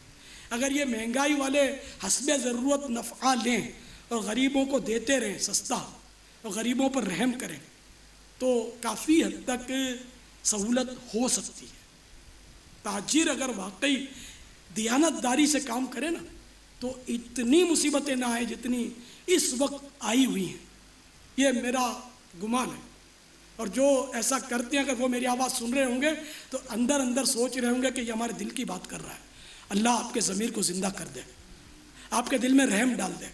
اگر یہ مہنگائی والے حسب ضرورت نفع لیں اور غریبوں کو دیتے رہیں سستا، اور غریبوں پر رحم کریں، تو کافی حد تک سہولت ہو سکتی ہے۔ تاجر اگر واقعی دیانتداری سے کام کرے نا تو اتنی مصیبتیں نہ آئیں جتنی اس وقت آئی ہوئی ہیں. یہ میرا گمان ہے. اور جو ایسا کرتے ہیں اگر وہ میری آواز سن رہے ہوں گے تو اندر اندر سوچ رہے ہوں گے کہ یہ ہمارے دل کی بات کر رہا ہے. اللہ آپ کے ضمیر کو زندہ کر دے, آپ کے دل میں رحم ڈال دے.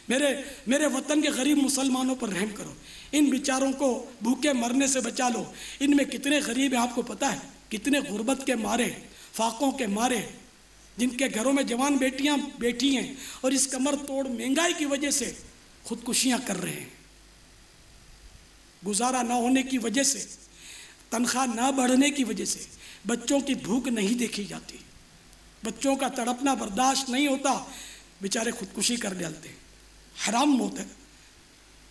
میرے وطن کے غریب مسلمانوں پر رحم کرو. ان بیچاروں کو بھوکے مرنے سے بچا لو. ان میں کتنے غریب ہیں آپ کو پتہ ہے, کتنے غربت کے مارے, فاقوں کے مارے, جن کے گھروں میں جوان بیٹیاں بیٹھی ہیں اور اس کمر توڑ مہنگائی کی وجہ سے خودکشیاں کر رہے ہیں. گزارا نہ ہونے کی وجہ سے, تنخواہ نہ بڑھنے کی وجہ سے بچوں کی بھوک نہیں دیکھی جاتی, بچوں کا تڑپنا برداشت نہیں ہوتا, بیچارے خودکشی کر ڈالتے ہیں. حرام موت ہے.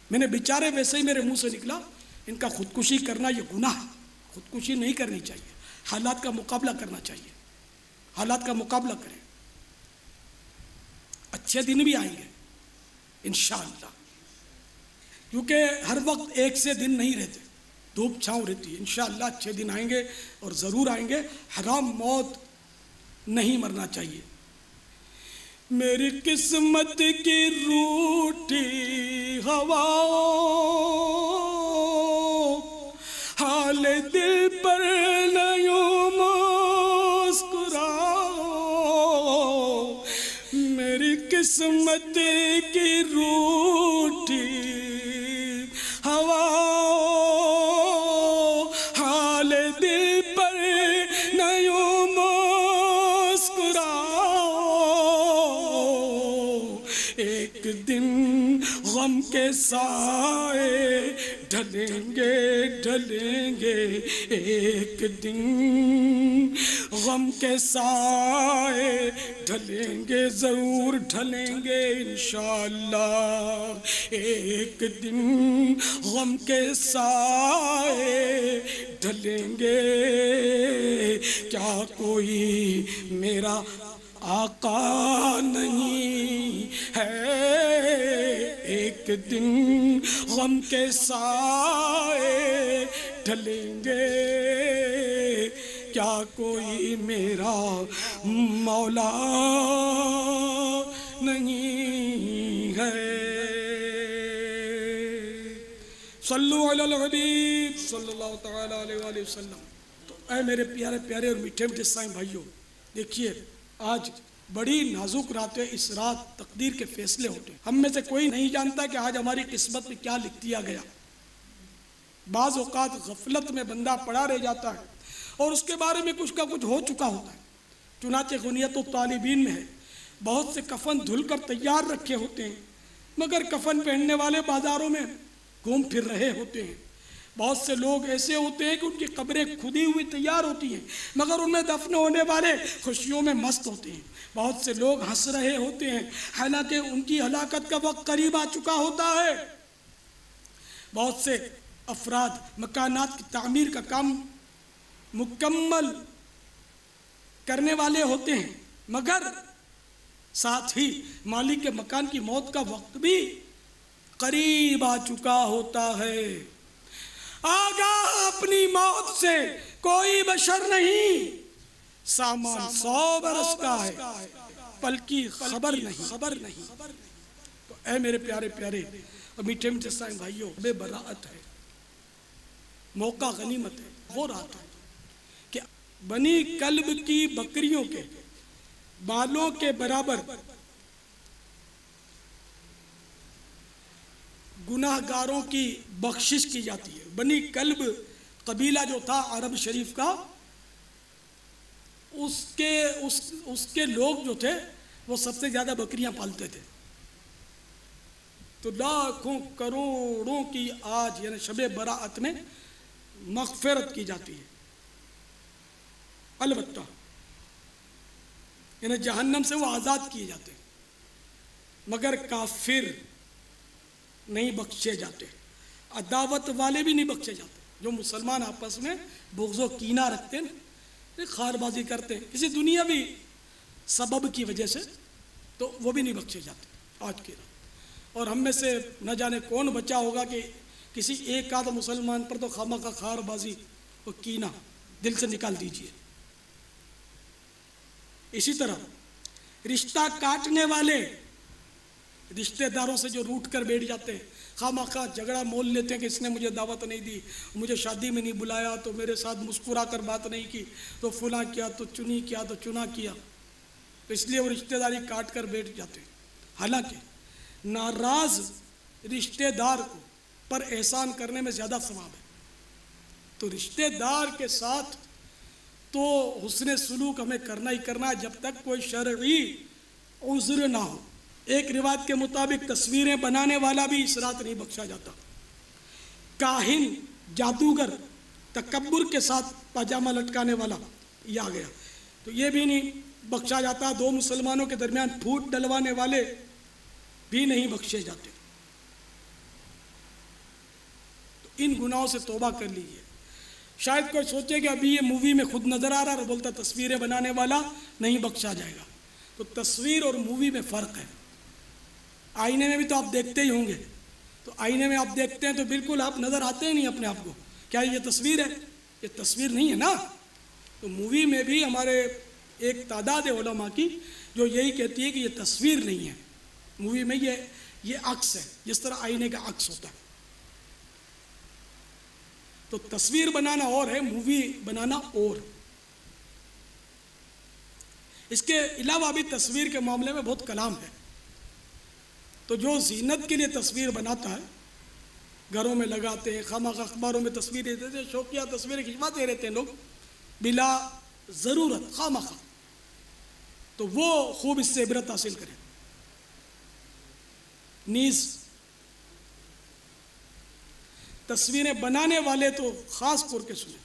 میں نے بیچارے ویسے ہی میرے منہ سے نکلا, ان کا خودکشی کرنا یہ گناہ ہے. خودکشی نہیں کرنی چاہیے, حالات کا مقابلہ کرنا چاہیے. حالات کا مقابلہ کریں. اچھے دن بھی آئیں گے انشاءاللہ, کیونکہ ہر وقت ایک سے دن نہیں رہتے, دھوپ چھاؤں رہتی ہے. انشاءاللہ اچھے دن آئیں گے اور ضرور آئیں گے. حرام موت نہیں مرنا چاہیے. میری قسمت کی روٹھی ہوا, حال دل پر نہ یوں مسکراؤ. میری قسمت کی روٹھی ہوا, حال دل پر نہ یوں مسکراؤ. ایک دن غم کے سائے ڈھلیں گے, ایک دن غم کے سائے ڈھلیں گے, ضرور ڈھلیں گے انشاءاللہ. ایک دن غم کے سائے ڈھلیں گے, کیا کوئی میرا آقا نہیں ہے. ایک دن غم کے سائے ڈھلیں گے, کیا کوئی میرا مولا نہیں ہے. صلو علی الحبیب صلی اللہ تعالی علیہ وآلہ وسلم. تو اے میرے پیارے پیارے اور میٹھے میٹھے سائیں بھائیوں, دیکھیے آج بڑی نازک رات ہے. اس رات تقدیر کے فیصلے ہوتے ہیں. ہم میں سے کوئی نہیں جانتا کہ آج ہماری قسمت میں کیا لکھ دیا گیا. بعض اوقات غفلت میں بندہ پڑا رہ جاتا ہے اور اس کے بارے میں کچھ کا کچھ ہو چکا ہوتا ہے. چنانچہ غنیت الطالبین میں ہے, بہت سے کفن دھل کر تیار رکھے ہوتے ہیں مگر کفن پہننے والے بازاروں میں گھوم پھر رہے ہوتے ہیں. بہت سے لوگ ایسے ہوتے ہیں کہ ان کی قبریں کھدی ہوئی تیار ہوتی ہیں مگر ان میں دفن ہونے والے خوشیوں میں مست ہوتے ہیں. بہت سے لوگ ہنس رہے ہوتے ہیں حالانکہ ان کی ہلاکت کا وقت قریب آ چکا ہوتا ہے. بہت سے افراد مکانات کی تعمیر کا کام مکمل کرنے والے ہوتے ہیں مگر ساتھ ہی مالک کے مکان کی موت کا وقت بھی قریب آ چکا ہوتا ہے. آگاہ اپنی موت سے کوئی بشر نہیں, سامان 100 برس کا ہے پل کی خبر نہیں. تو اے میرے پیارے پیارے اور میٹھے میٹھے سائیں بھائیوں, بے براعت ہے, موقع غنیمت ہے. وہ رات ہے کہ بنی کلب کی بکریوں کے بالوں کے برابر گناہ گاروں کی بخشش کی جاتی ہے. بنی کلب قبیلہ جو تھا عرب شریف کا, اس کے لوگ جو تھے وہ سب سے زیادہ بکریاں پالتے تھے. تو لاکھوں کروڑوں کی آج یعنی شب براعت میں مغفرت کی جاتی ہے. البتہ یعنی جہنم سے وہ آزاد کیے جاتے ہیں مگر کافر نہیں بخشے جاتے, عداوت والے بھی نہیں بخشے جاتے. جو مسلمان آپس میں بغض و کینہ رکھتے ہیں, خار بازی کرتے ہیں کسی دنیاوی سبب کی وجہ سے, تو وہ بھی نہیں بخشے جاتے آج کی رات. اور ہم میں سے نہ جانے کون بچا ہوگا کہ کسی ایک آدھ مسلمان پر تو خامہ کا خار بازی اور کینہ دل سے نکال دیجئے. اسی طرح رشتہ کاٹنے والے رشتہ داروں سے جو روٹ کر بیٹھ جاتے ہیں، خواہ جھگڑا مول لیتے ہیں کہ اس نے مجھے دعوت نہیں دی، مجھے شادی میں نہیں بلایا، تو میرے ساتھ مسکرا کر بات نہیں کی، تو فلاں کیا، تو چنی کیا، تو چنا کیا، تو اس لیے وہ رشتہ داری کاٹ کر بیٹھ جاتے ہیں۔ حالانکہ ناراض رشتہ دار کو پر احسان کرنے میں زیادہ ثواب ہے۔ تو رشتہ دار کے ساتھ تو حسن سلوک ہمیں کرنا ہی کرنا ہے جب تک کوئی شرعی عذر نہ ہو۔ ایک روایت کے مطابق تصویریں بنانے والا بھی اس رات نہیں بخشا جاتا۔ کاہن، جادوگر، تکبر کے ساتھ پاجامہ لٹکانے والا یہ آ گیا، تو یہ بھی نہیں بخشا جاتا۔ دو مسلمانوں کے درمیان پھوٹ ڈلوانے والے بھی نہیں بخشے جاتے۔ تو ان گناہوں سے توبہ کر لیجیے۔ شاید کوئی سوچے کہ ابھی یہ مووی میں خود نظر آ رہا اور بولتا تصویریں بنانے والا نہیں بخشا جائے گا۔ تو تصویر اور مووی میں فرق ہے۔ آئینے میں بھی تو آپ دیکھتے ہی ہوں گے، تو آئینے میں آپ دیکھتے ہیں تو بالکل آپ نظر آتے ہی نہیں اپنے آپ کو، کیا یہ تصویر ہے؟ یہ تصویر نہیں ہے نا۔ تو مووی میں بھی ہمارے ایک تعداد ہے علماء کی جو یہی کہتی ہے کہ یہ تصویر نہیں ہے، مووی میں یہ عکس ہے، جس طرح آئینے کا عکس ہوتا ہے۔ تو تصویر بنانا اور ہے، مووی بنانا اور۔ اس کے علاوہ بھی تصویر کے معاملے میں بہت کلام ہے۔ تو جو زینت کے لیے تصویر بناتا ہے، گھروں میں لگاتے ہیں، خواہ اخباروں میں تصویریں دیتے ہیں، شوقیہ تصویریں کھنچواتے رہتے ہیں لوگ بلا ضرورت خواہ، تو وہ خوب اس سے عبرت حاصل کریں۔ نیز تصویریں بنانے والے تو خاص طور کے سنیں،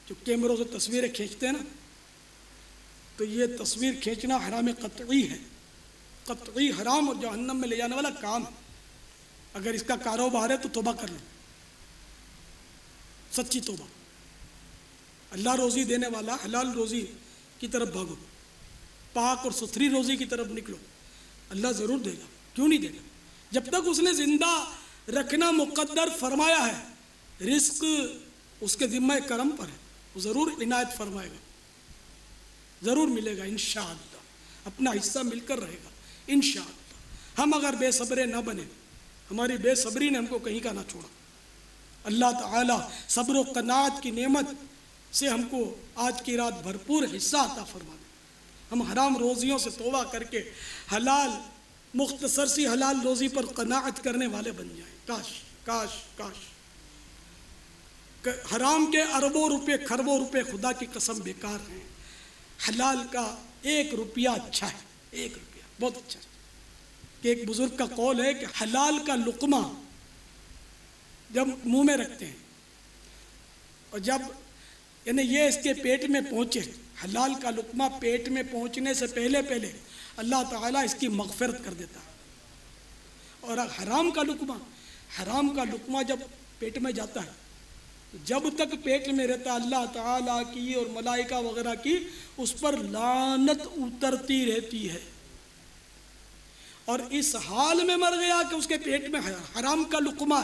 جو کیمروں سے تصویریں کھینچتے ہیں نا، تو یہ تصویر کھینچنا حرام قطعی ہے، قطعی حرام اور جہنم میں لے جانے والا کام ہے۔ اگر اس کا کاروبار ہے تو توبہ کر لیں، سچی توبہ۔ اللہ روزی دینے والا، حلال روزی کی طرف بھاگو، پاک اور ستھری روزی کی طرف نکلو، اللہ ضرور دے گا، کیوں نہیں دے گا؟ جب تک اس نے زندہ رکھنا مقدر فرمایا ہے، رزق اس کے ذمہ کرم پر ہے، وہ ضرور عنایت فرمائے گا، ضرور ملے گا انشاءاللہ، اپنا حصہ مل کر رہے گا انشاءاللہ۔ ہم اگر بے صبرے نہ بنے، ہماری بے صبری نے ہم کو کہیں کا نہ چھوڑا۔ اللہ تعالیٰ صبر و قناعت کی نعمت سے ہم کو آج کی رات بھرپور حصہ عطا فرما دے۔ ہم حرام روزیوں سے توبہ کر کے حلال، مختصر سی حلال روزی پر قناعت کرنے والے بن جائیں۔ کاش کاش کاش حرام کے اربوں روپے، کھربوں روپے خدا کی قسم بیکار ہیں۔ حلال کا 1 روپیہ اچھا ہے، 1 روپیہ بہت اچھا ہے۔ کہ ایک بزرگ کا قول ہے کہ حلال کا لقمہ جب منہ میں رکھتے ہیں اور جب یعنی یہ اس کے پیٹ میں پہنچے، حلال کا لقمہ پیٹ میں پہنچنے سے پہلے اللہ تعالیٰ اس کی مغفرت کر دیتا ہے۔ اور حرام کا لقمہ جب پیٹ میں جاتا ہے، جب تک پیٹ میں رہتا اللہ تعالیٰ کی اور ملائکہ وغیرہ کی اس پر لعنت اترتی رہتی ہے، اور اس حال میں مر گیا کہ اس کے پیٹ میں حرام کا لقمہ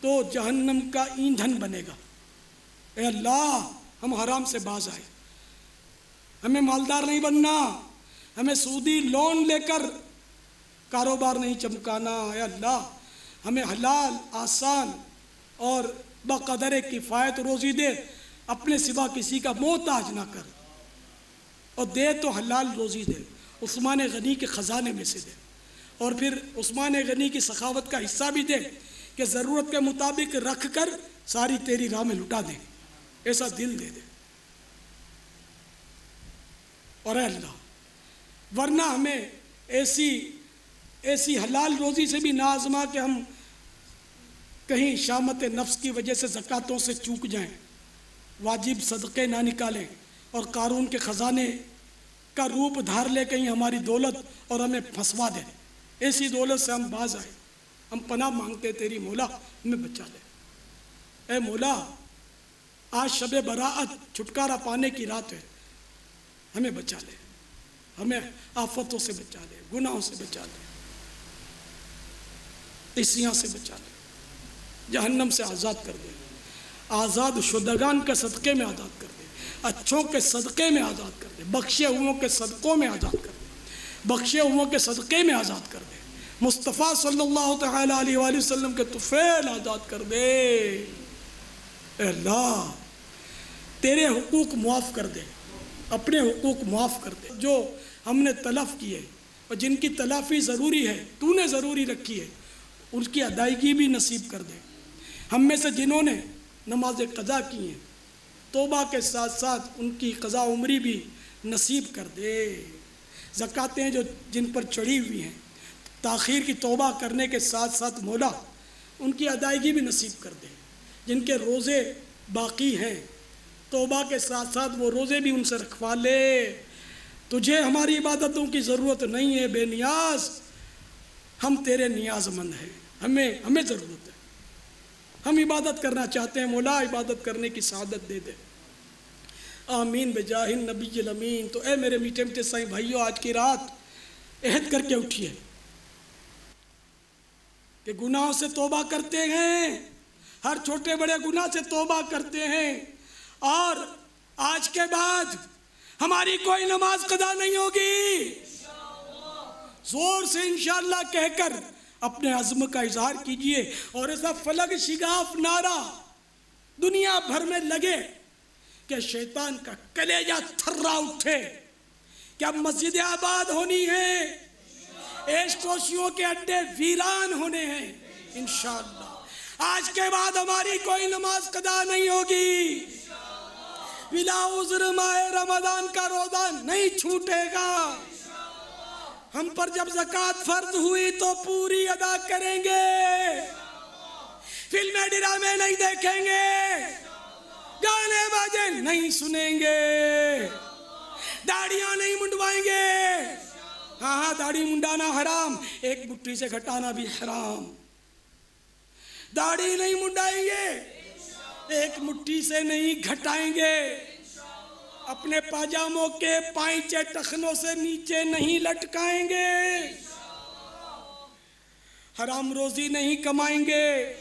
تو جہنم کا ایندھن بنے گا۔ اے اللہ، ہم حرام سے باز آئے، ہمیں مالدار نہیں بننا، ہمیں سودی لون لے کر کاروبار نہیں چمکانا۔ اے اللہ، ہمیں حلال، آسان اور بقدر کفایت روزی دے، اپنے سوا کسی کا محتاج نہ کر، اور دے تو حلال روزی دے، عثمان غنی کے خزانے میں سے دے، اور پھر عثمان غنی کی سخاوت کا حصہ بھی دے کہ ضرورت کے مطابق رکھ کر ساری تیری راہ میں لٹا دے، ایسا دل دے دے۔ اور اے اللہ، ورنہ ہمیں ایسی حلال روزی سے بھی نہ آزما کہ ہم کہیں شامت نفس کی وجہ سے زکاتوں سے چوک جائیں، واجب صدقے نہ نکالیں، اور قارون کے خزانے کا روپ دھار لے کہیں ہماری دولت اور ہمیں پھنسوا دے۔ ایسی دولت سے ہم باز آئے، ہم پناہ مانگتے تیری مولا، ہمیں بچا لے۔ اے مولا، آج شب براءت چھٹکارا پانے کی رات ہے، ہمیں بچا لے، ہمیں آفتوں سے بچا لے، گناہوں سے بچا لے، عصیاں سے بچا لے، جہنم سے آزاد کر دے، آزاد شدگان کے صدقے میں آزاد کر دے، اچھوں کے صدقے میں آزاد کر دے، بخشے ہوئوں کے صدقوں میں آزاد کر دے، بخشے ہوئوں کے صدقے میں آزاد کر دے، مصطفیٰ صلی اللہ تعالی علیہ وآلہ وسلم کے طفیل آزاد کر دے۔ اے اللہ تیرے حقوق معاف کر دے، اپنے حقوق معاف کر دے جو ہم نے تلف کیے اور جن کی تلافی ضروری ہے، تو نے ضروری رکھی ہے، ان کی ادائیگی بھی نصیب کر دے۔ ہم میں سے جنہوں نے نماز قضا کی ہیں، توبہ کے ساتھ ساتھ ان کی قضا عمری بھی نصیب کر دے۔ زکاتیں جو جن پر چڑھی ہوئی ہیں، تاخیر کی توبہ کرنے کے ساتھ ساتھ مولا ان کی ادائیگی بھی نصیب کر دے۔ جن کے روزے باقی ہیں، توبہ کے ساتھ ساتھ وہ روزے بھی ان سے رکھوا لے۔ تجھے ہماری عبادتوں کی ضرورت نہیں ہے بے نیاز، ہم تیرے نیاز مند ہیں، ہمیں ضرورت ہے، ہم عبادت کرنا چاہتے ہیں، مولا عبادت کرنے کی سعادت دے دے۔ آمین بجاہ النبی الامین۔ تو اے میرے میٹھے میٹھے سائیں بھائیو، آج کی رات عہد کر کے اٹھیے کہ گناہوں سے توبہ کرتے ہیں، ہر چھوٹے بڑے گناہ سے توبہ کرتے ہیں، اور آج کے بعد ہماری کوئی نماز قضا نہیں ہوگی۔ زور سے انشاءاللہ کہہ کر اپنے عزم کا اظہار کیجئے، اور ایسا فلک شگاف نعرہ دنیا بھر میں لگے کہ شیطان کا کلیجہ تھرا اٹھے کہ اب مسجد آباد ہونی ہے، عیش کوشیوں کے اڈے ویران ہونے ہیں انشاءاللہ۔ آج کے بعد ہماری کوئی نماز قضا نہیں ہوگی، بلا عذر ماہ رمضان کا روزہ نہیں چھوٹے گا۔ ہم پر جب زکوٰۃ فرض ہوئی تو پوری ادا کریں گے، فلمیں ڈرامے نہیں دیکھیں گے، گانے باجے نہیں سنیں گے، داڑیاں نہیں منڈوائیں گے۔ ہاں داڑھی منڈانا حرام، ایک مٹھی سے گھٹانا بھی حرام۔ داڑھی نہیں منڈائیں گے، ایک مٹھی سے نہیں گھٹائیں گے، اپنے پاجاموں کے پائچے ٹخنوں سے نیچے نہیں لٹکائیں گے، حرام روزی نہیں کمائیں گے،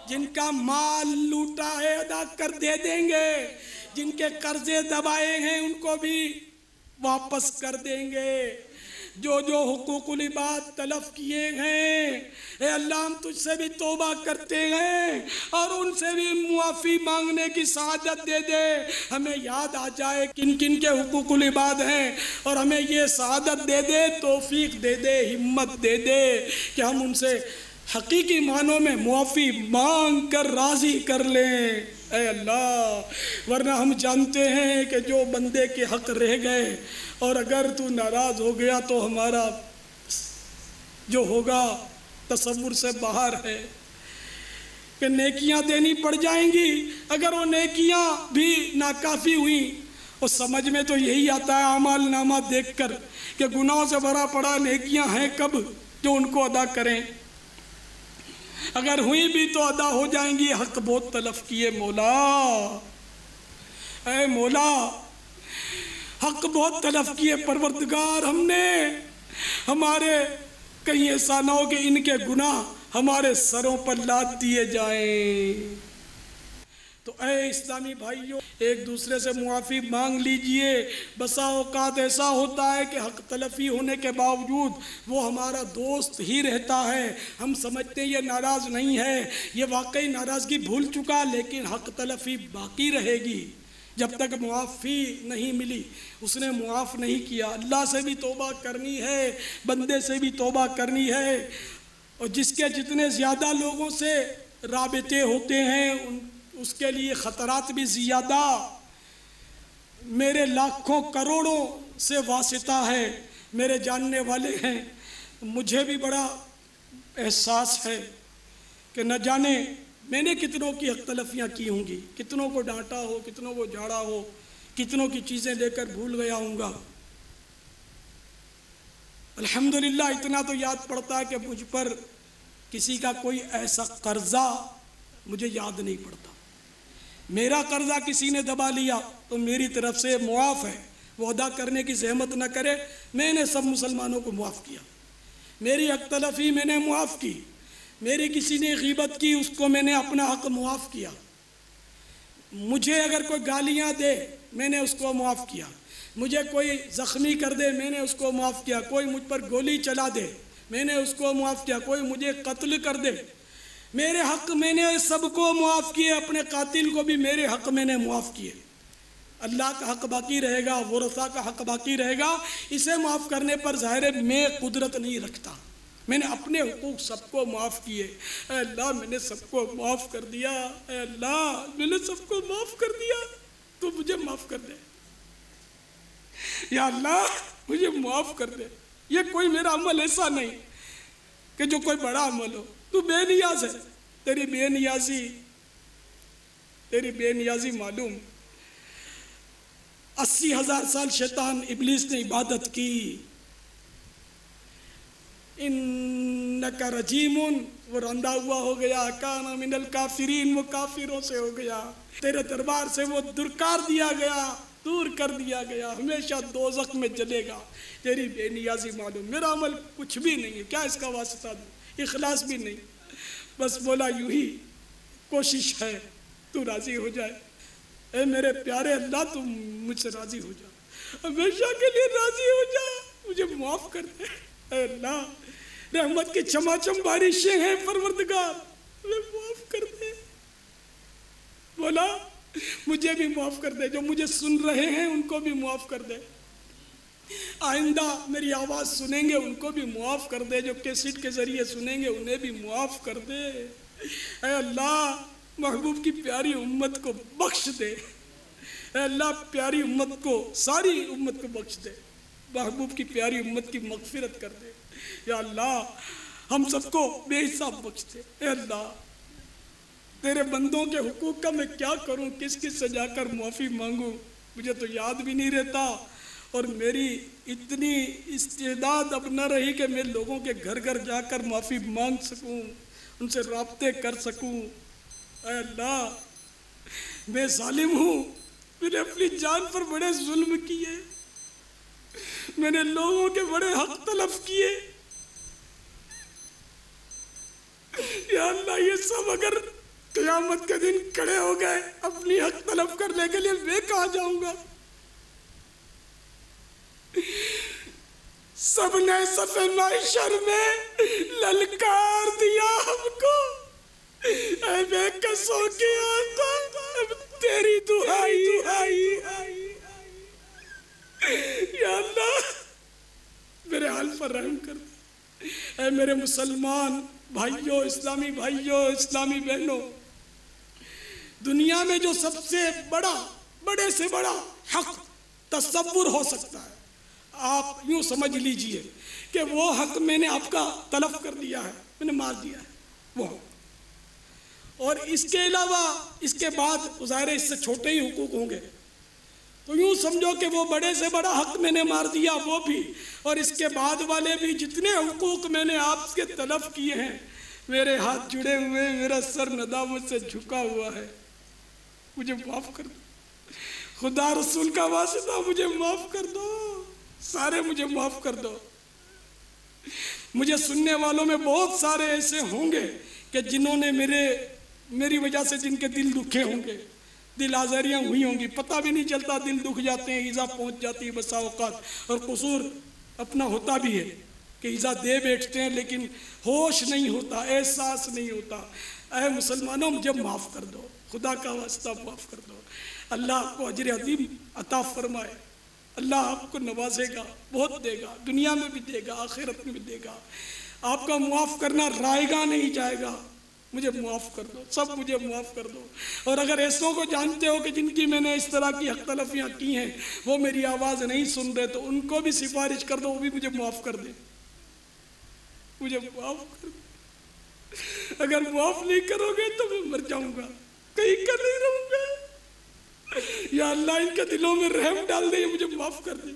جن کا مال لوٹا ہے ادا کر دے دیں گے، جن کے قرضے دبائے ہیں ان کو بھی واپس کر دیں گے، جو حقوق العباد تلف کیے ہیں اے اللہ ہم تجھ سے بھی توبہ کرتے ہیں اور ان سے بھی معافی مانگنے کی سعادت دے دے۔ ہمیں یاد آ جائے کن کن کے حقوق العباد ہیں اور ہمیں یہ سعادت دے دے، توفیق دے دے، ہمت دے دے کہ ہم ان سے حقیقی معنوں میں معافی مانگ کر راضی کر لیں اے اللہ، ورنہ ہم جانتے ہیں کہ جو بندے کے حق رہ گئے اور اگر تو ناراض ہو گیا تو ہمارا جو ہوگا تصور سے باہر ہے کہ نیکیاں دینی پڑ جائیں گی، اگر وہ نیکیاں بھی ناکافی ہوئیں اور سمجھ میں تو یہی آتا ہے اعمال نامہ دیکھ کر کہ گناہوں سے بھرا پڑا نیکیاں ہیں کب جو ان کو ادا کریں، اگر ہوئی بھی تو ادا ہو جائیں گی، حق بہت تلف کیے مولا، اے مولا حق بہت تلف کیے پروردگار، ہم نے ہمارے کہیں ایسا نہ ہو کہ ان کے گناہ ہمارے سروں پر لاد دیے جائیں۔ تو اے اسلامی بھائیوں ایک دوسرے سے معافی مانگ لیجئے، بسا اوقات ایسا ہوتا ہے کہ حق تلفی ہونے کے باوجود وہ ہمارا دوست ہی رہتا ہے، ہم سمجھتے ہیں یہ ناراض نہیں ہے، یہ واقعی ناراضگی بھول چکا، لیکن حق تلفی باقی رہے گی جب تک معافی نہیں ملی، اس نے معاف نہیں کیا۔ اللہ سے بھی توبہ کرنی ہے، بندے سے بھی توبہ کرنی ہے، اور جس کے جتنے زیادہ لوگوں سے رابطے ہوتے ہیں اس کے لیے خطرات بھی زیادہ، میرے لاکھوں کروڑوں سے واسطہ ہے، میرے جاننے والے ہیں، مجھے بھی بڑا احساس ہے کہ نہ جانے میں نے کتنوں کی حق تلفیاں کی ہوں گی، کتنوں کو ڈانٹا ہو، کتنوں کو جھاڑا ہو، کتنوں کی چیزیں لے کر بھول گیا ہوں گا۔ الحمدللہ اتنا تو یاد پڑتا ہے کہ مجھ پر کسی کا کوئی ایسا قرضہ مجھے یاد نہیں پڑتا، میرا قرضہ کسی نے دبا لیا تو میری طرف سے معاف ہے، وہ ادا کرنے کی زحمت نہ کرے، میں نے سب مسلمانوں کو معاف کیا، میری حق تلفی میں نے معاف کی، میری کسی نے غیبت کی اس کو میں نے اپنا حق معاف کیا، مجھے اگر کوئی گالیاں دے میں نے اس کو معاف کیا، مجھے کوئی زخمی کر دے میں نے اس کو معاف کیا، کوئی مجھ پر گولی چلا دے میں نے اس کو معاف کیا، کوئی مجھے قتل کر دے میرے حق میں نے سب کو معاف کیے، اپنے قاتل کو بھی میرے حق میں نے معاف کیے۔ اللہ کا حق باقی رہے گا، ورثہ کا حق باقی رہے گا۔ اسے معاف کرنے پر ظاہر ہے میں قدرت نہیں رکھتا، میں نے اپنے حقوق سب کو معاف کیے۔ اے اللہ میں نے سب کو معاف کر دیا، اے اللہ میں نے سب کو معاف کر دیا، تو مجھے معاف کر دے یا اللہ، مجھے معاف کر دے۔ یہ کوئی میرا عمل ایسا نہیں کہ جو کوئی بڑا عمل ہو، تو بے نیاز ہے، تیری بے نیازی معلوم۔ 80,000 سال شیطان ابلیس نے عبادت کی، انکا رجیم، وہ رندا ہوا ہو گیا، کانا من الکافرین، وہ کافروں سے ہو گیا، تیرے دربار سے وہ درکار دیا گیا، دور کر دیا گیا، ہمیشہ دوزخ میں جلے گا۔ تیری بے نیازی معلوم، میرا عمل کچھ بھی نہیں ہے، کیا اس کا واسطہ دوں، اخلاص بھی نہیں، بس بولا یوں ہی کوشش ہے تو راضی ہو جائے۔ اے میرے پیارے اللہ تم مجھ سے راضی ہو جا، ہمیشہ کے لیے راضی ہو جا، مجھے معاف کر دے۔ اے اللہ رحمت کی چماچم بارشیں ہیں پروردگار، مجھے معاف کر دے۔ بولا مجھے بھی معاف کر دے، جو مجھے سن رہے ہیں ان کو بھی معاف کر دے، آئندہ میری آواز سنیں گے ان کو بھی معاف کر دے، جو کیسٹ کے ذریعے سنیں گے انہیں بھی معاف کر دے۔ اے اللہ محبوب کی پیاری امت کو بخش دے، اے اللہ پیاری امت کو، ساری امت کو بخش دے، محبوب کی پیاری امت کی مغفرت کر دے یا اللہ، ہم سب کو بے حساب بخش دے۔ اے اللہ تیرے بندوں کے حقوق کا میں کیا کروں، کس کس سے جا کر معافی مانگوں، مجھے تو یاد بھی نہیں رہتا، اور میری اتنی استعداد اب نہ رہی کہ میں لوگوں کے گھر گھر جا کر معافی مانگ سکوں، ان سے رابطے کر سکوں۔ اے اللہ میں ظالم ہوں، میں نے اپنی جان پر بڑے ظلم کیے، میں نے لوگوں کے بڑے حق تلف کیے یا اللہ، یہ سب اگر قیامت کے دن کھڑے ہو گئے اپنی حق طلب کرنے کے لیے، میں کہاں جاؤں گا؟ سب نے صفِ محشر میں للکار دیا ہم کو، اے بے کسوں کی آقا تیری دعائی یا اللہ میرے حال پر رحم کر دے۔ اے میرے مسلمان بھائیوں، اسلامی بھائیوں، اسلامی بہنوں، دنیا میں جو سب سے بڑے سے بڑا حق تصور ہو سکتا ہے، آپ یوں سمجھ لیجئے کہ وہ حق میں نے آپ کا تلف کر دیا ہے، میں نے مار دیا ہے وہ، اور اس کے علاوہ اس کے بعد ظاہر اس سے چھوٹے ہی حقوق ہوں گے، تو یوں سمجھو کہ وہ بڑے سے بڑا حق میں نے مار دیا وہ بھی، اور اس کے بعد والے بھی جتنے حقوق میں نے آپ کے تلف کیے ہیں، میرے ہاتھ جڑے ہوئے، میرا سر ندامت سے جھکا ہوا ہے، مجھے معاف کر دو، خدا رسول کا واسطہ مجھے معاف کر دو، سارے مجھے معاف کر دو۔ مجھے سننے والوں میں بہت سارے ایسے ہوں گے کہ جنہوں نے میری وجہ سے جن کے دل دکھے ہوں گے، دل آزاریاں ہوئی ہوں گی، پتہ بھی نہیں چلتا، دل دکھ جاتے ہیں، ایذا پہنچ جاتی ہے بسا اوقات، اور قصور اپنا ہوتا بھی ہے کہ ایذا دے بیٹھتے ہیں لیکن ہوش نہیں ہوتا، احساس نہیں ہوتا۔ اے مسلمانوں مجھے معاف کر دو، خدا کا واسطہ معاف کر دو۔ اللہ آپ کو اجر عظیم عطا فرمائے، اللہ آپ کو نوازے گا، بہت دے گا، دنیا میں بھی دے گا، آخرت میں بھی دے گا۔ آپ کا معاف کرنا رائے گا نہیں جائے گا، مجھے معاف کر دو، سب مجھے معاف کر دو۔ اور اگر ایسوں کو جانتے ہو کہ جن کی میں نے اس طرح کی حق تلفیاں کی ہیں وہ میری آواز نہیں سن رہے، تو ان کو بھی سفارش کر دو، وہ بھی مجھے معاف کر دیں، مجھے معاف کر دیں۔ اگر معاف نہیں کرو گے تو میں مر جاؤں گا، کہیں کا نہیں رہوں گا۔ یا اللہ ان کے دلوں میں رحم ڈال دے، مجھے معاف کر دے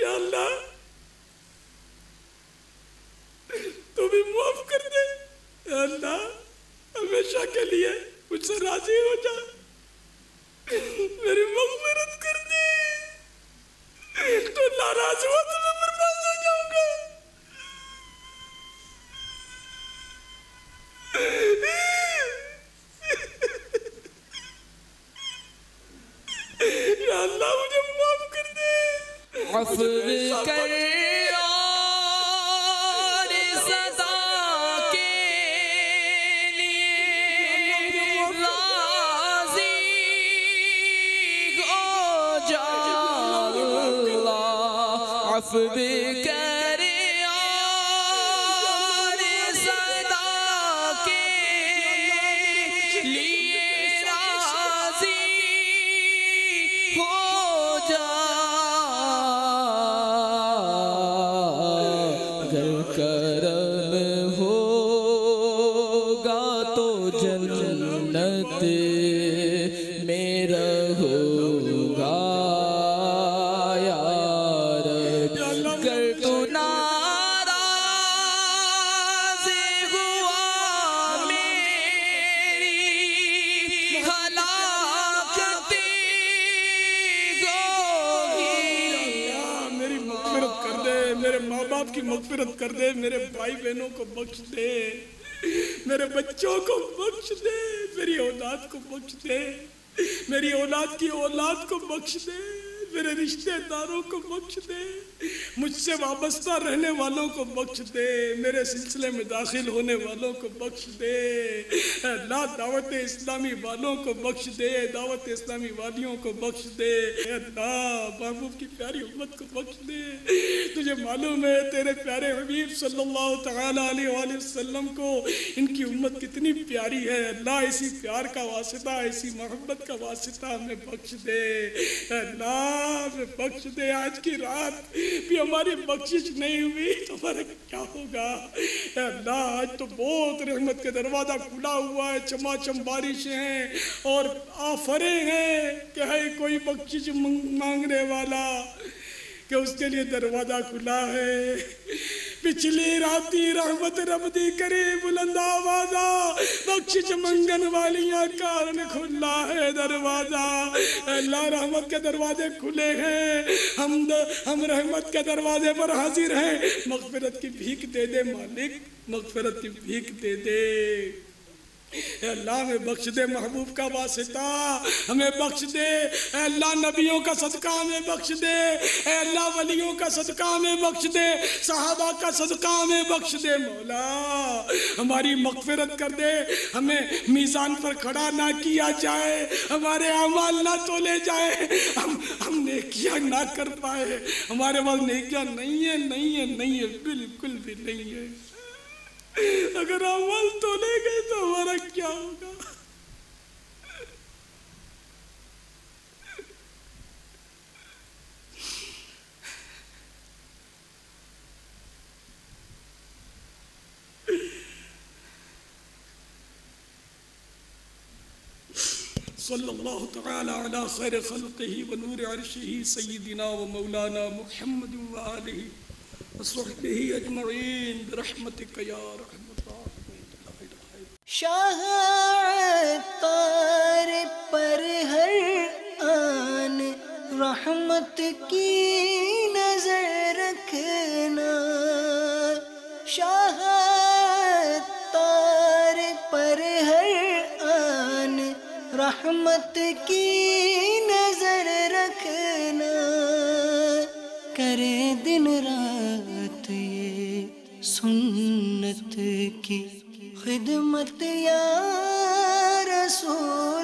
یا اللہ، تو بھی معاف کر دے یا اللہ، ہمیشہ کے لیے مجھ سے راضی ہو جا، میری مغفرت کر دے، تو ناراض ہوا تو میں برباد ہو جاؤں گا۔ کرم ہوگا تو جنت میں رہوگا یا رب گر تو ناراض ہوا میری ہلاکتی میری مغفرت کر دے، میرے ماں باپ کی مغفرت کر دے، میرے بھائی بہنوں کو بخش دے، میرے بچوں کو بخش دے، میری اولاد کو بخش دے، میری اولاد کی اولاد کو بخش دے، میرے رشتہ داروں کو بخش دے، مجھ سے وابستہ رہنے والوں کو بخش دے، میرے سلسلے میں داخل ہونے والوں کو بخش دے، اے اللہ دعوت اسلامی والوں کو بخش دے، دعوت اسلامی والیوں کو بخش دے، اے اللہ محبوب کی پیاری امت کو بخش دے۔ تجھے معلوم ہے تیرے پیارے حبیب صلی اللہ تعالیٰ علیہ وآلہ وسلم کو ان کی امت کتنی پیاری ہے، اللہ اسی پیار کا واسطہ، اسی محبت کا واسطہ ہمیں بخش دے، اے اللہ ہمیں بخش دے۔ آج کی رات بھی ہماری بخشش نہیں ہوئی تو ہمارا کیا ہوگا؟ اے اللہ آج تو بہت رحمت کا دروازہ کھلا ہوا ہے، چماچم بارشیں ہیں اور آفریں ہیں کہ ہے کوئی بخشش مانگنے والا کہ اس کے لیے دروازہ کھلا ہے۔ پچھلی راتی رحمت رب دی کرے بلند آوازہ، بخشش منگن والیاں کارن کھلا ہے دروازہ۔ اللہ رحمت کے دروازے کھلے ہیں، ہم رحمت کے دروازے پر حاضر ہیں، مغفرت کی بھیک دے دے مالک، مغفرت کی بھیک دے دے۔ اے اللہ ہمیں بخش دے محبوب کا واسطہ، ہمیں بخش دے، اے اللہ نبیوں کا صدقہ ہمیں بخش دے، اے اللہ ولیوں کا صدقہ ہمیں بخش دے، صحابہ کا صدقہ ہمیں بخش دے، مولا ہماری مغفرت کر دے، ہمیں میزان پر کھڑا نہ کیا جائے، ہمارے اعمال نہ تولے جائے، ہم نیکیاں نہ کر پائے، ہمارے پاس نیکیاں نہیں ہے بالکل بھی نہیں ہے۔ اگر عمل تو لے گئے تو ہمارا کیا ہوگا؟ صلی اللہ تعالی علی خیر خلقہ ونور عرشہ سیدنا و مولانا محمد وآلہ وصحبہ اجمعین برحمتک یا رحمت شاہ عطار پر ہر آن رحمت کی نظر رکھنا، شاہ عطار پر ہر آن رحمت کی نظر رکھنا، کرے دن رات یہ سنت کی خدمت یا رسول